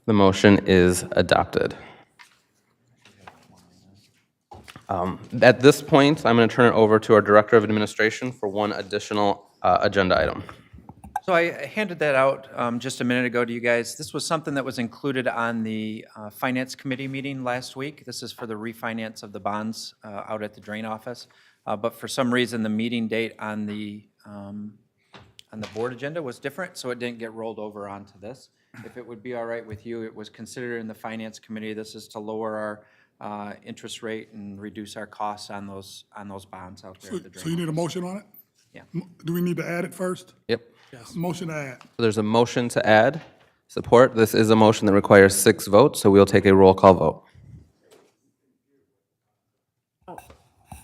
The motion is adopted. At this point, I'm going to turn it over to our Director of Administration for one additional agenda item.
So I handed that out just a minute ago to you guys. This was something that was included on the Finance Committee meeting last week. This is for the refinance of the bonds out at the drain office. But for some reason, the meeting date on the board agenda was different, so it didn't get rolled over onto this. If it would be all right with you, it was considered in the Finance Committee. This is to lower our interest rate and reduce our costs on those bonds out there at the drain.
So you need a motion on it?
Yeah.
Do we need to add it first?
Yep.
Yes. Motion to add.
So there's a motion to add support. This is a motion that requires 6 votes, so we'll take a roll call vote.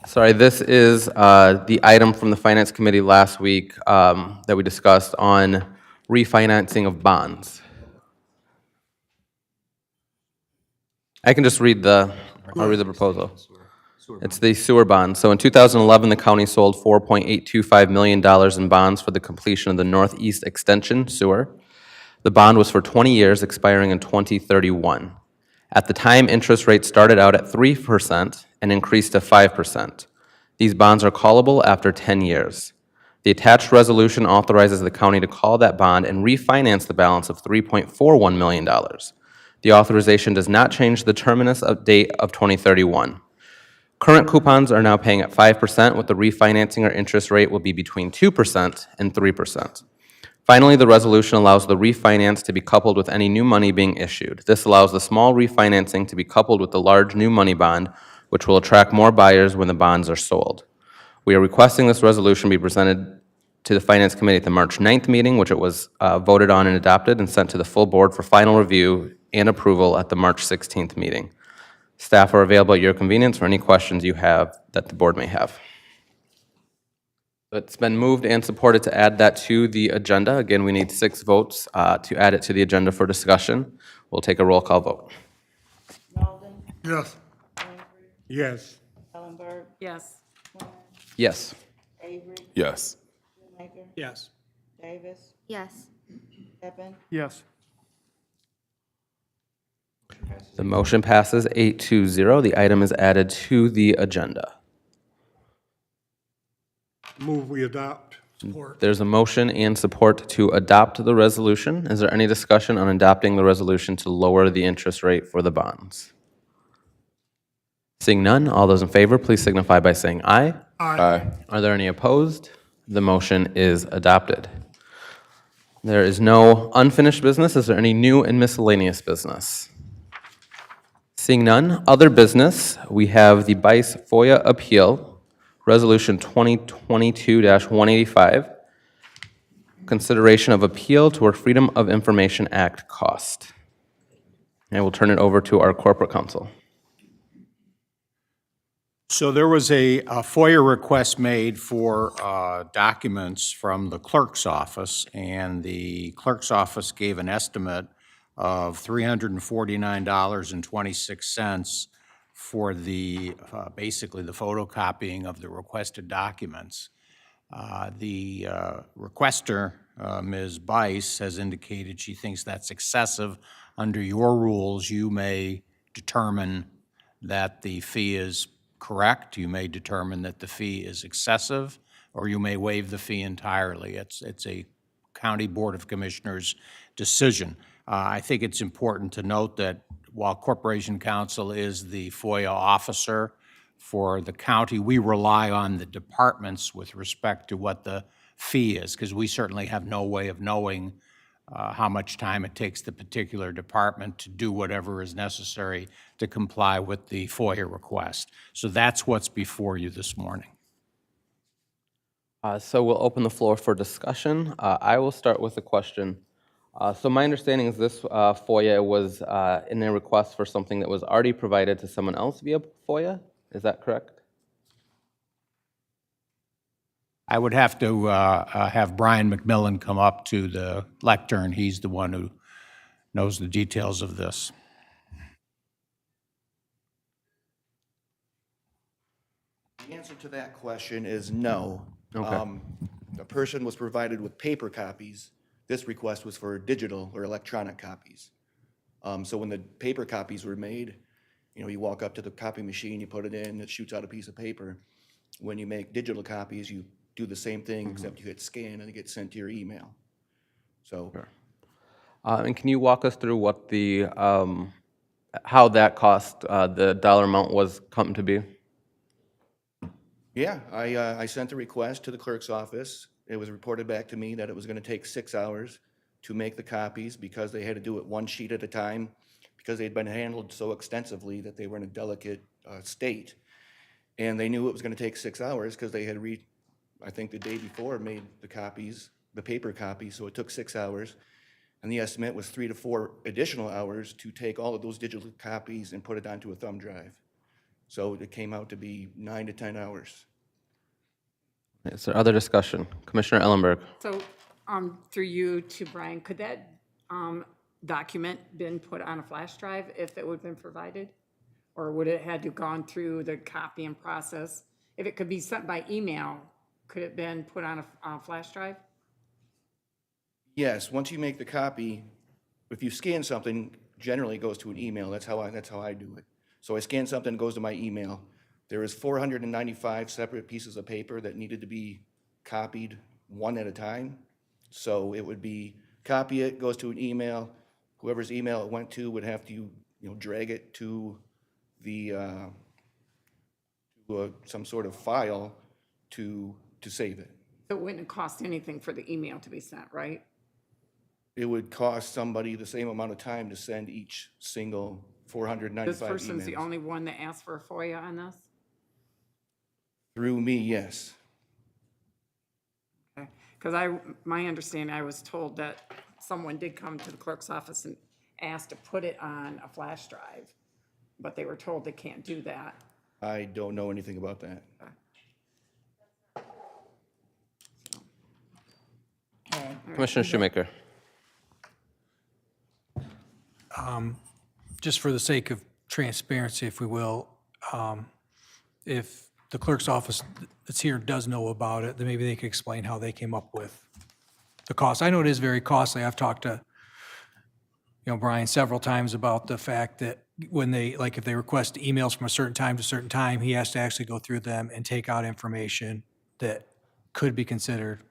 Sorry, this is the item from the Finance Committee last week that we discussed on refinancing of bonds. I can just read I'll read the proposal. It's the sewer bond. So in 2011, the county sold $4.825 million in bonds for the completion of the Northeast Extension sewer. The bond was for 20 years, expiring in 2031. At the time, interest rates started out at 3% and increased to 5%. These bonds are callable after 10 years. The attached resolution authorizes the county to call that bond and refinance the balance of $3.41 million. The authorization does not change the terminus date of 2031. Current coupons are now paying at 5%, with the refinancing or interest rate will be between 2% and 3%. Finally, the resolution allows the refinance to be coupled with any new money being issued. This allows the small refinancing to be coupled with the large new money bond, which will attract more buyers when the bonds are sold. We are requesting this resolution be presented to the Finance Committee at the March 9th meeting, which it was voted on and adopted, and sent to the full board for final review and approval at the March 16th meeting. Staff are available at your convenience for any questions you have that the board may have. It's been moved and supported to add that to the agenda. Again, we need 6 votes to add it to the agenda for discussion. We'll take a roll call vote.
Yes.
Yes.
Yes.
Yes.
Yes.
Yes.
Yes.
Yes.
The motion passes 8-0. The item is added to the agenda.
Move we adopt. Support.
There's a motion and support to adopt the resolution. Is there any discussion on adopting the resolution to lower the interest rate for the bonds? Seeing none, all those in favor, please signify by saying aye.
Aye.
Are there any opposed? The motion is adopted. There is no unfinished business. Is there any new and miscellaneous business? Seeing none, other business, we have the BICE FOIA appeal, Resolution 2022-185, consideration of appeal to our Freedom of Information Act cost. I will turn it over to our corporate counsel.
So there was a FOIA request made for documents from the clerk's office, and the clerk's office gave an estimate of $349.26 for the, basically the photocopying of the requested documents. The requester, Ms. Bice, has indicated she thinks that's excessive. Under your rules, you may determine that the fee is correct, you may determine that the fee is excessive, or you may waive the fee entirely. It's a County Board of Commissioners decision. I think it's important to note that while Corporation Counsel is the FOIA officer for the county, we rely on the departments with respect to what the fee is, because we certainly have no way of knowing how much time it takes the particular department to do whatever is necessary to comply with the FOIA request. So that's what's before you this morning.
So we'll open the floor for discussion. I will start with a question. So my understanding is this FOIA was in a request for something that was already provided to someone else via FOIA? Is that correct?
I would have to have Brian McMillan come up to the lectern. He's the one who knows the details of this.
The answer to that question is no.
Okay.
A person was provided with paper copies. This request was for digital or electronic copies. So when the paper copies were made, you walk up to the copy machine, you put it in, it shoots out a piece of paper. When you make digital copies, you do the same thing, except you hit scan and it gets sent to your email. So.
Sure. And can you walk us through what the, how that cost, the dollar amount was come to be?
Yeah, I sent a request to the clerk's office. It was reported back to me that it was going to take 6 hours to make the copies because they had to do it one sheet at a time because they'd been handled so extensively that they were in a delicate state. And they knew it was going to take 6 hours because they had I think the day before made the copies, the paper copies, so it took 6 hours. And the estimate was 3 to 4 additional hours to take all of those digital copies and put it onto a thumb drive. So it came out to be 9 to 10 hours.
Is there other discussion? Commissioner Ellenberg.
So through you to Brian, could that document been put on a flash drive if it would have been provided? Or would it had to gone through the copying process? If it could be sent by email, could it have been put on a flash drive?
Yes, once you make the copy, if you scan something, generally it goes to an email. That's how I do it. So I scan something, it goes to my email. There is 495 separate pieces of paper that needed to be copied one at a time. So it would be, copy it, goes to an email. Whoever's email it went to would have to, drag it to the, some sort of file to save it.
So it wouldn't cost anything for the email to be sent, right?
It would cost somebody the same amount of time to send each single 495
This person's the
emails.
only one that asked for a FOIA on this?
Through me, yes.
Because my understanding, I was told that someone did come to the clerk's office and asked to put it on a flash drive, but they were told they can't do that.
I don't know anything about that.
Commissioner Shoemaker.
Just for the sake of transparency, if we will, if the clerk's office that's here does know about it, then maybe they could explain how they came up with the cost. I know it is very costly. I've talked to, Brian several times about the fact that when they, like if they request emails from a certain time to a certain time, he has to actually go through them and take out information that could be considered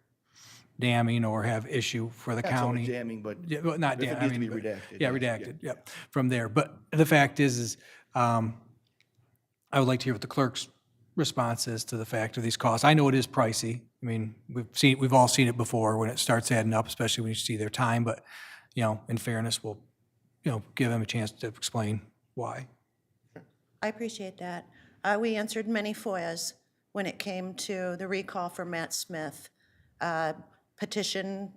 damning or have issue for the
Not so much
county.
damning, but
Yeah, well, not
if it
damning.
needs to be redacted,
Yeah,
yes,
redacted, yep, from there. But the fact is I would like to hear what the clerk's response is to the fact of these costs. I know it is pricey. I mean, we've all seen it before when it starts adding up, especially when you see their time, but, in fairness, we'll, give them a chance to explain why.
I appreciate that. We answered many FOIAs when it came to the recall for Matt Smith. Petition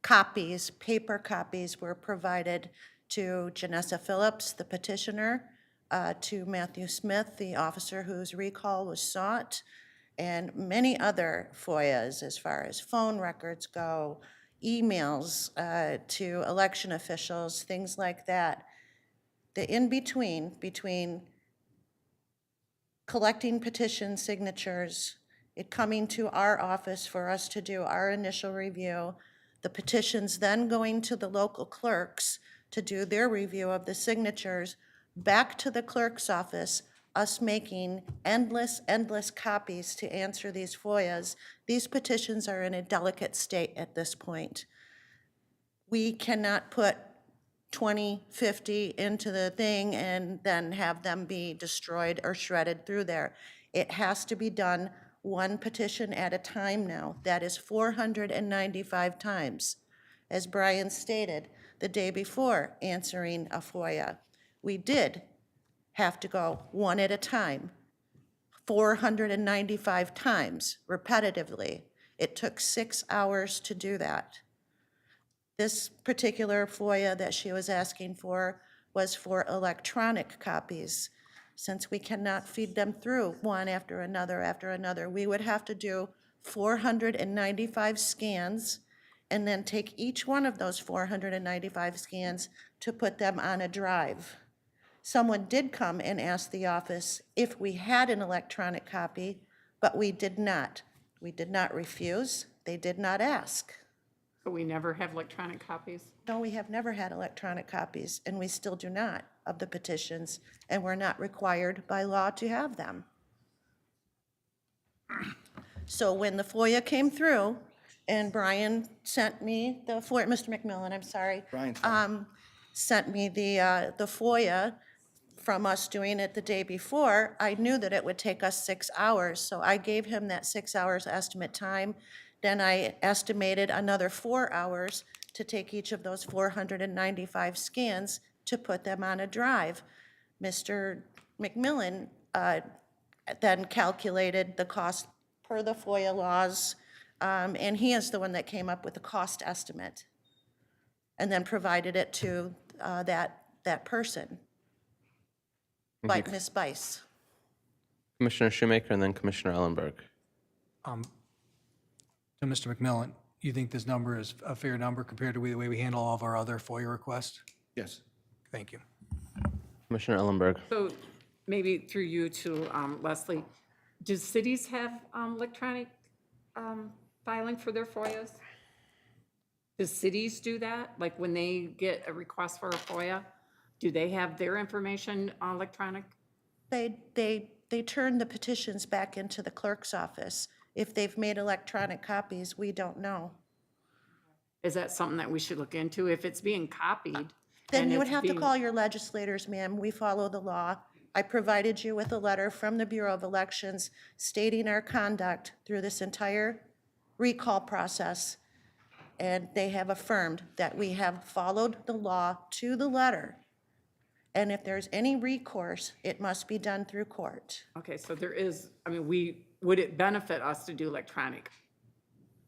copies, paper copies were provided to Genesee Phillips, the petitioner, to Matthew Smith, the officer whose recall was sought, and many other FOIAs as far as phone records go, emails to election officials, things like that. The in-between, between collecting petition signatures, it coming to our office for us to do our initial review, the petitions then going to the local clerks to do their review of the signatures, back to the clerk's office, us making endless copies to answer these FOIAs. These petitions are in a delicate state at this point. We cannot put 20, 50 into the thing and then have them be destroyed or shredded through there. It has to be done one petition at a time now. That is 495 times. As Brian stated the day before answering a FOIA, we did have to go one at a time, 495 times repetitively. It took 6 hours to do that. This particular FOIA that she was asking for was for electronic copies. Since we cannot feed them through one after another, we would have to do 495 scans and then take each one of those 495 scans to put them on a drive. Someone did come and ask the office if we had an electronic copy, but we did not. We did not refuse. They did not ask.
But we never have electronic copies?
No, we have never had electronic copies, and we still do not, of the petitions, and we're not required by law to have them. So when the FOIA came through, and Brian sent me the FOIA, Mr. McMillan, I'm sorry.
Brian,
sent me the FOIA from us doing it the day before, I knew that it would take us 6 hours, so I gave him that 6 hours estimate time. Then I estimated another 4 hours to take each of those 495 scans to put them on a drive. Mr. McMillan then calculated the cost per the FOIA laws, and he is the one that came up with the cost estimate and then provided it to that person, like Ms. Bice.
Commissioner Shoemaker and then Commissioner Ellenberg.
To Mr. McMillan, you think this number is a fair number compared to the way we handle all of our other FOIA requests?
Yes.
Thank you.
Commissioner Ellenberg.
So maybe through you to Leslie, do cities have electronic filing for their FOIAs? Do cities do that? Like when they get a request for a FOIA, do they have their information electronic?
They turn the petitions back into the clerk's office, If they've made electronic copies, we don't know.
Is that something that we should look into? If it's being copied?
Then
and
you would
it's
have to
being-
call your legislators, ma'am. We follow the law. I provided you with a letter from the Bureau of Elections stating our conduct through this entire recall process, and they have affirmed that we have followed the law to the letter. And if there's any recourse, it must be done through court.
Okay, so there is, I mean, would it benefit us to do electronic?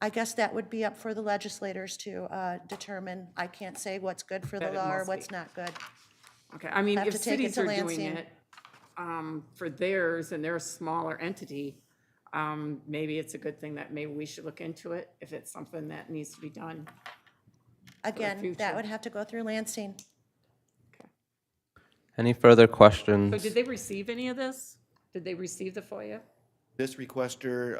I guess that would be up for the legislators to determine. I can't say what's good for the
That it
law or
must
what's
be.
not good.
Okay, I mean,
Have
if
to take it
cities
to
are doing
Lansing.
it for theirs and they're a smaller entity, maybe it's a good thing that maybe we should look into it if it's something that needs to be done.
Again,
future.
that would have to go through Lansing.
Any further
So
questions?
did they receive any of this? Did they receive the FOIA?
This requester,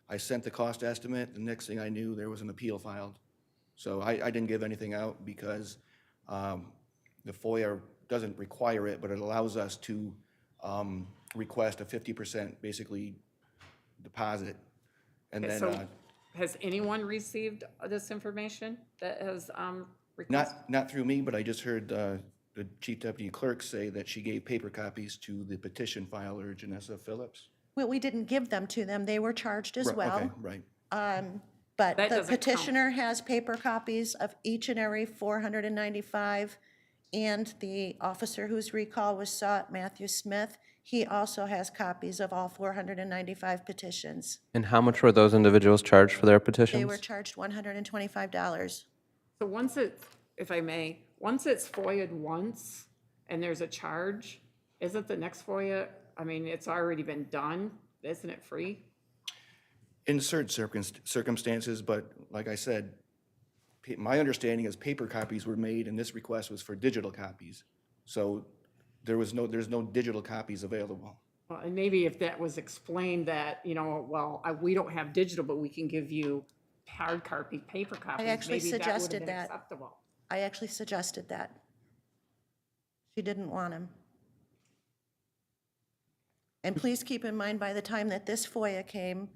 I sent the cost estimate. The next thing I knew, there was an appeal filed. So I didn't give anything out because the FOIA doesn't require it, but it allows us to request a 50% basically deposit. And
Okay,
then,
so has anyone received this information that has requested?
not through me, but I just heard the Chief Deputy Clerk say that she gave paper copies to the petition filer, Genesee Phillips.
Well, we didn't give them to them. They were charged as
Right,
well.
Okay, right.
But
That
the
doesn't count.
petitioner has paper copies of each and every 495, and the officer whose recall was sought, Matthew Smith, he also has copies of all 495 petitions.
And how much were those individuals charged for their petitions?
They were charged $125.
So once it, if I may, once it's FOIA'd once and there's a charge, isn't the next FOIA, I mean, it's already been done, isn't it free?
In certain circumstances, but like I said, my understanding is paper copies were made and this request was for digital copies. So there's no digital copies available.
Well, and maybe if that was explained that, you know, well, we don't have digital, but we can give you hard copy, paper copies.
actually
maybe that would have
suggested
been
that.
acceptable.
I actually suggested that. She didn't want him. And please keep in mind, by the time that this FOIA came,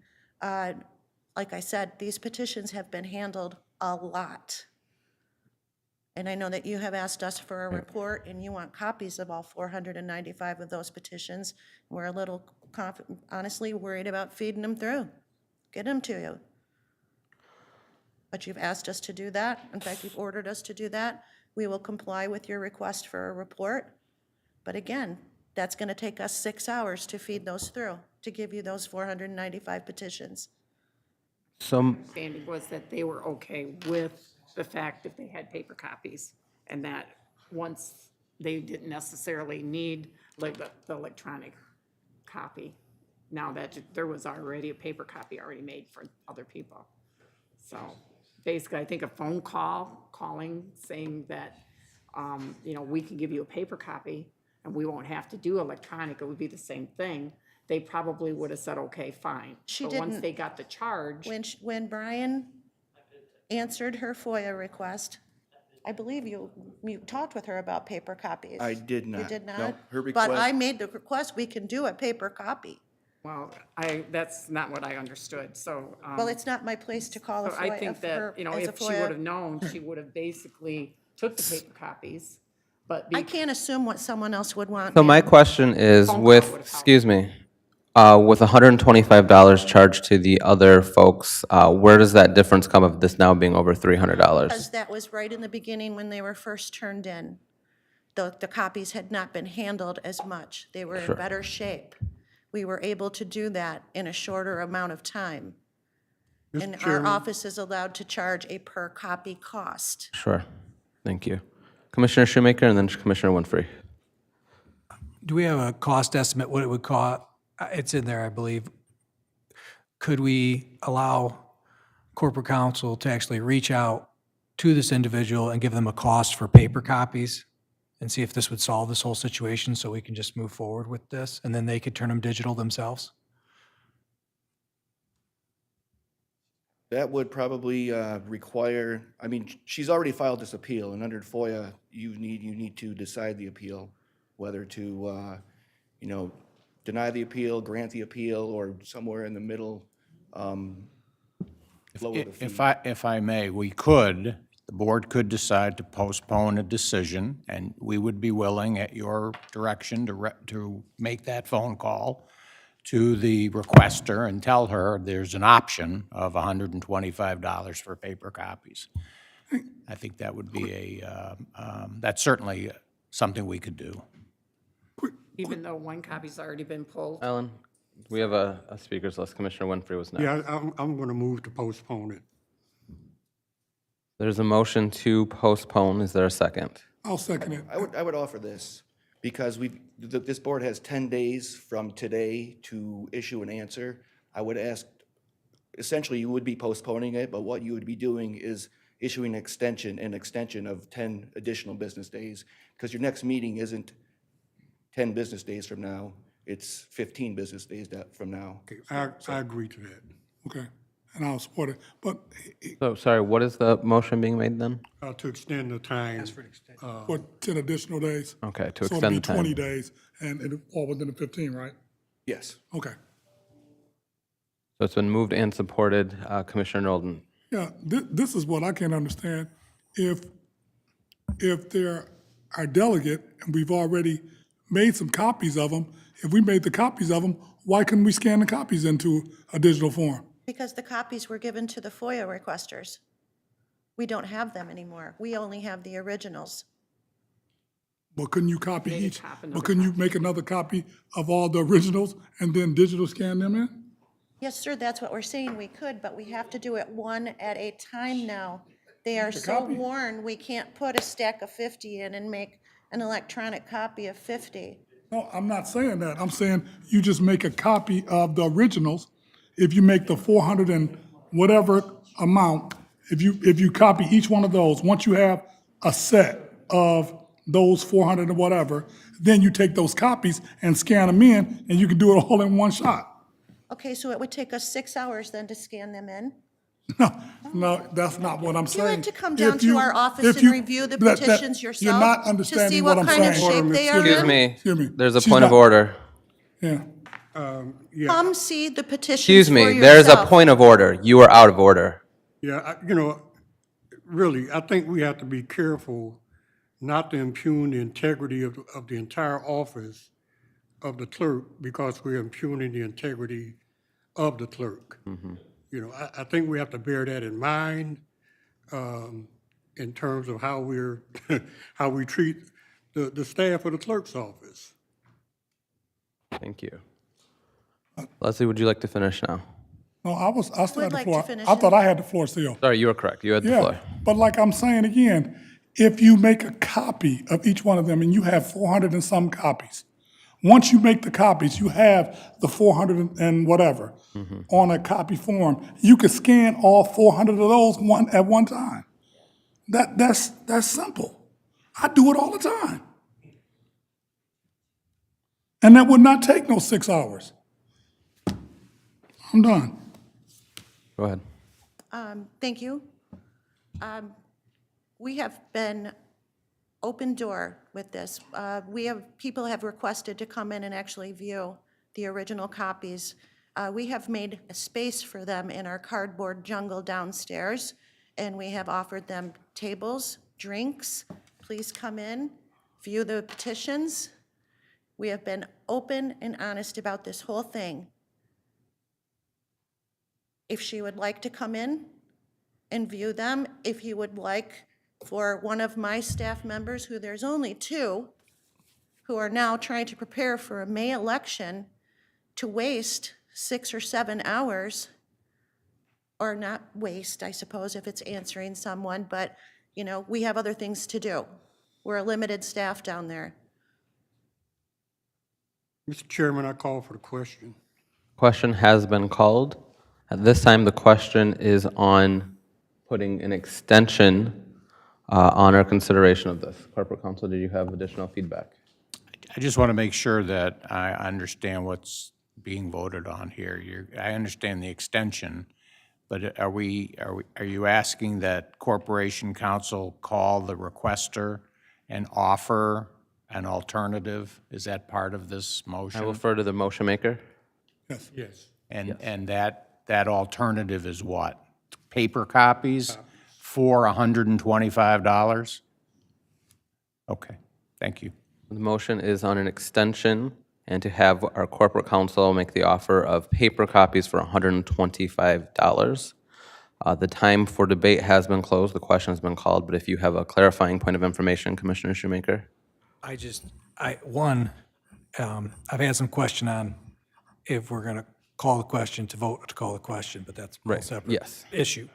like I said, these petitions have been handled a lot. And I know that you have asked us for a report, and you want copies of all 495 of those petitions. We're a little, honestly, worried about feeding them through, get them to you. But you've asked us to do that. In fact, you've ordered us to do that. We will comply with your request for a report. But again, that's going to take us 6 hours to feed those through, to give you those 495 petitions.
Some,
Understanding was that they were okay with the fact that they had paper copies and that once they didn't necessarily need like the electronic copy. Now that there was already a paper copy already made for other people. So basically, I think a phone call, saying that, you know, we can give you a paper copy and we won't have to do electronic, it would be the same thing. They probably would have said, okay, fine.
She
But once
didn't.
they got the charge,
When Brian answered her FOIA request, I believe you talked with her about paper copies.
I did not.
You did
No,
not?
her
But I
request-
made the request, we can do a paper copy.
well, that's not what I understood, so.
Well, it's not my place to call a
So I
FOIA
think
for her
that, you know,
as a
if she would have
FOIA.
known, she would have basically took the paper copies, but.
I can't assume what someone else would want.
so my
ma'am.
question is
Phone call
with,
would've helped.
excuse me, with $125 charged to the other folks, where does that difference come of this now being over $300?
Because that was right in the beginning when they were first turned in. The copies had not been handled as much. They were in
Sure.
better shape. We were able to do that in a shorter amount of time. And our office is allowed to charge a per copy cost.
Sure, thank you. Commissioner Shoemaker and then Commissioner Winfrey.
Do we have a cost estimate, what it would cost? It's in there, I believe. Could we allow corporate counsel to actually reach out to this individual and give them a cost for paper copies and see if this would solve this whole situation so we can just move forward with this? And then they could turn them digital themselves?
That would probably require, I mean, she's already filed this appeal, and under FOIA, you need to decide the appeal, whether to, you know, deny the appeal, grant the appeal, or somewhere in the middle, lower the fee.
If I may, the board could decide to postpone a decision, and we would be willing, at your direction, to make that phone call to the requester and tell her there's an option of $125 for paper copies. I think that would be that's certainly something we could do.
Even though one copy's already been pulled.
Ellen, we have a speakers list. Commissioner Winfrey was next.
Yeah, I'm going to move to postpone it.
There's a motion to postpone. Is there a second?
I'll second it.
I would offer this, because this board has 10 days from today to issue an answer. I would ask, essentially, you would be postponing it, but what you would be doing is issuing an extension of 10 additional business days, because your next meeting isn't 10 business days from now, it's 15 business days from now.
Okay, I agree to that.
Okay, and I'll support it. But
So, sorry, what is the motion being made then?
To extend the time.
for 10 additional days?
Okay, to
So it'll
extend
be
the time.
20 days, and it'll fall within the 15, right?
Yes.
Okay.
So it's been moved and supported. Commissioner Nolden.
Yeah, this is what I can't understand. If they're our delegate, and we've already made some copies of them, if we made the copies of them, why couldn't we scan the copies into a digital form?
Because the copies were given to the FOIA requesters. We don't have them anymore. We only have the originals.
But couldn't you copy
Made a
each,
copy,
but couldn't you make another copy of all the originals and then digital scan them in?
Yes, sir, that's what we're saying we could, but we have to do it one at a time now. They are so
copy.
worn, we can't put a stack of 50 in and make an electronic copy of 50.
No, I'm not saying that. I'm saying you just make a copy of the originals. If you make the 400 and whatever amount, if you copy each one of those, once you have a set of those 400 and whatever, then you take those copies and scan them in, and you can do it all in one shot.
Okay, so it would take us 6 hours then to scan them in?
No, that's not what I'm
Do
saying.
you have to come down
If
to
you-
our office
if
and
you-
review the
that-
petitions yourself?
You're not
To see
understanding
what
what I'm
kind of
saying.
shape they are
Excuse
in?
me.
Excuse me.
There's a
She's
point of
not-
order.
Yeah.
Come see the petitions
Excuse
for
me.
yourself.
There's a point of order. You are out of order.
Yeah, really, I think we have to be careful not to impugn the integrity of the entire office of the clerk, because we're impugning the integrity of the clerk. I think we have to bear that in mind in terms of how how we treat the staff of the clerk's office.
Thank you. Leslie, would you like to finish now?
No, I still had the
like to
floor.
finish
I thought I had the floor still.
Sorry, you were correct. You had the floor.
But like I'm saying again, if you make a copy of each one of them and you have 400 and some copies, once you make the copies, you have the 400 and whatever on a copy form. You can scan all 400 of those at one time. That's simple. I do it all the time. And that would not take no 6 hours. I'm done.
Go ahead.
Thank you. We have been open door with this. People have requested to come in and actually view the original copies. We have made a space for them in our cardboard jungle downstairs, and we have offered them tables, drinks. Please come in, view the petitions. We have been open and honest about this whole thing. If she would like to come in and view them, if you would like for one of my staff members, who there's only 2, who are now trying to prepare for a May election, to waste 6 or 7 hours, or not waste, I suppose, if it's answering someone, but, we have other things to do. We're a limited staff down there.
Mr. Chairman, I call for the question.
Question has been called. At this time, the question is on putting an extension on our consideration of this. Corporate Counsel, did you have additional feedback?
I just want to make sure that I understand what's being voted on here. I understand the extension, but are you asking that Corporation Counsel call the requester and offer an alternative? Is that part of this motion?
I will refer to the motion maker.
Yes.
Yes.
And that that alternative is what? Paper copies for $125? Okay, thank you.
The motion is on an extension and to have our corporate counsel make the offer of paper copies for $125. The time for debate has been closed. The question has been called, but if you have a clarifying point of information, Commissioner Shoemaker?
I've had some question on if we're going to call the question to vote to call the question, but that's a
Right,
separate
yes.
issue.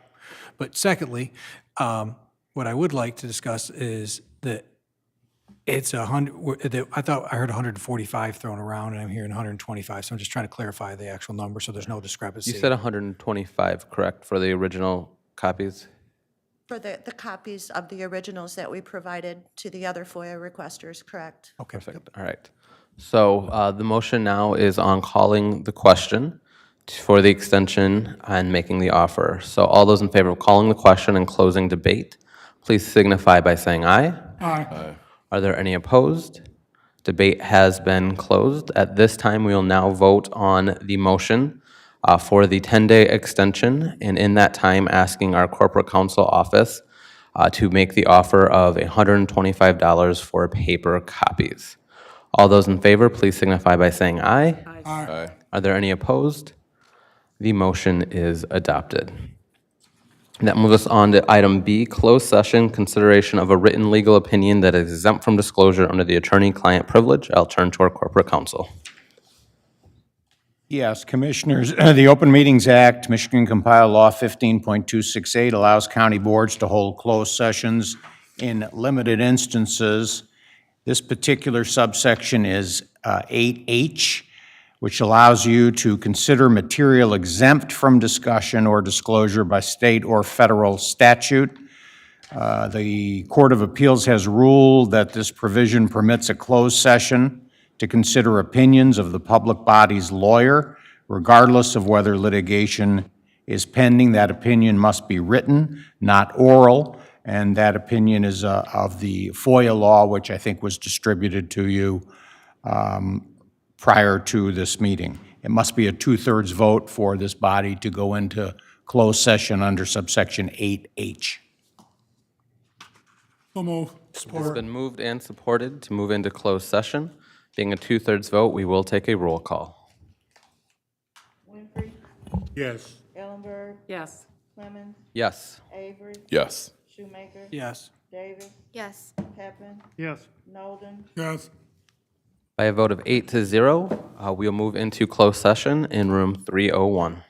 But secondly, what I would like to discuss is that it's 100, I thought I heard 145 thrown around, and I'm hearing 125, so I'm just trying to clarify the actual number so there's no discrepancy.
You said 125, correct, for the original copies?
For the copies of the originals that we provided to the other FOIA requesters, correct?
Okay,
Perfect, all right. So the motion now is on calling the question for the extension and making the offer. So all those in favor of calling the question and closing debate, please signify by saying aye.
Aye.
Are there any opposed? Debate has been closed. At this time, we will now vote on the motion for the 10-day extension, and in that time, asking our corporate counsel office to make the offer of $125 for paper copies. All those in favor, please signify by saying aye.
Aye.
Are there any opposed? The motion is adopted. And that moves us on to item B, closed session, consideration of a written legal opinion that is exempt from disclosure under the attorney-client privilege. I'll turn to our corporate counsel.
Yes, Commissioners, the Open Meetings Act, Michigan Compiled Law 15.268 allows county boards to hold closed sessions in limited instances. This particular subsection is 8H, which allows you to consider material exempt from discussion or disclosure by state or federal statute. The Court of Appeals has ruled that this provision permits a closed session to consider opinions of the public body's lawyer, regardless of whether litigation is pending. That opinion must be written, not oral, and that opinion is of the FOIA law, which I think was distributed to you prior to this meeting. It must be a 2/3 vote for this body to go into closed session under subsection 8H.
So move.
It's been moved and supported to move into closed session. Being a 2/3 vote, we will take a roll call.
Winfrey?
Yes.
Ellenberg?
Yes.
Clemens?
Yes.
Avery?
Yes.
Shoemaker?
Yes.
Davis?
Yes.
Peppin?
Yes.
Nolden?
Yes.
By a vote of 8-0, we'll move into closed session in room 301.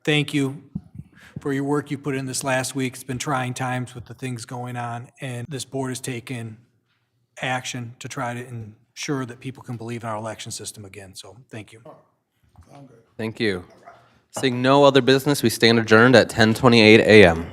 Thank you for your work you put in this last week. It's been trying times with the things going on, and this board has taken action to try to ensure that people can believe in our election system again, so thank you.
Thank you. Seeing no other business, we stand adjourned at 10:28 a.m.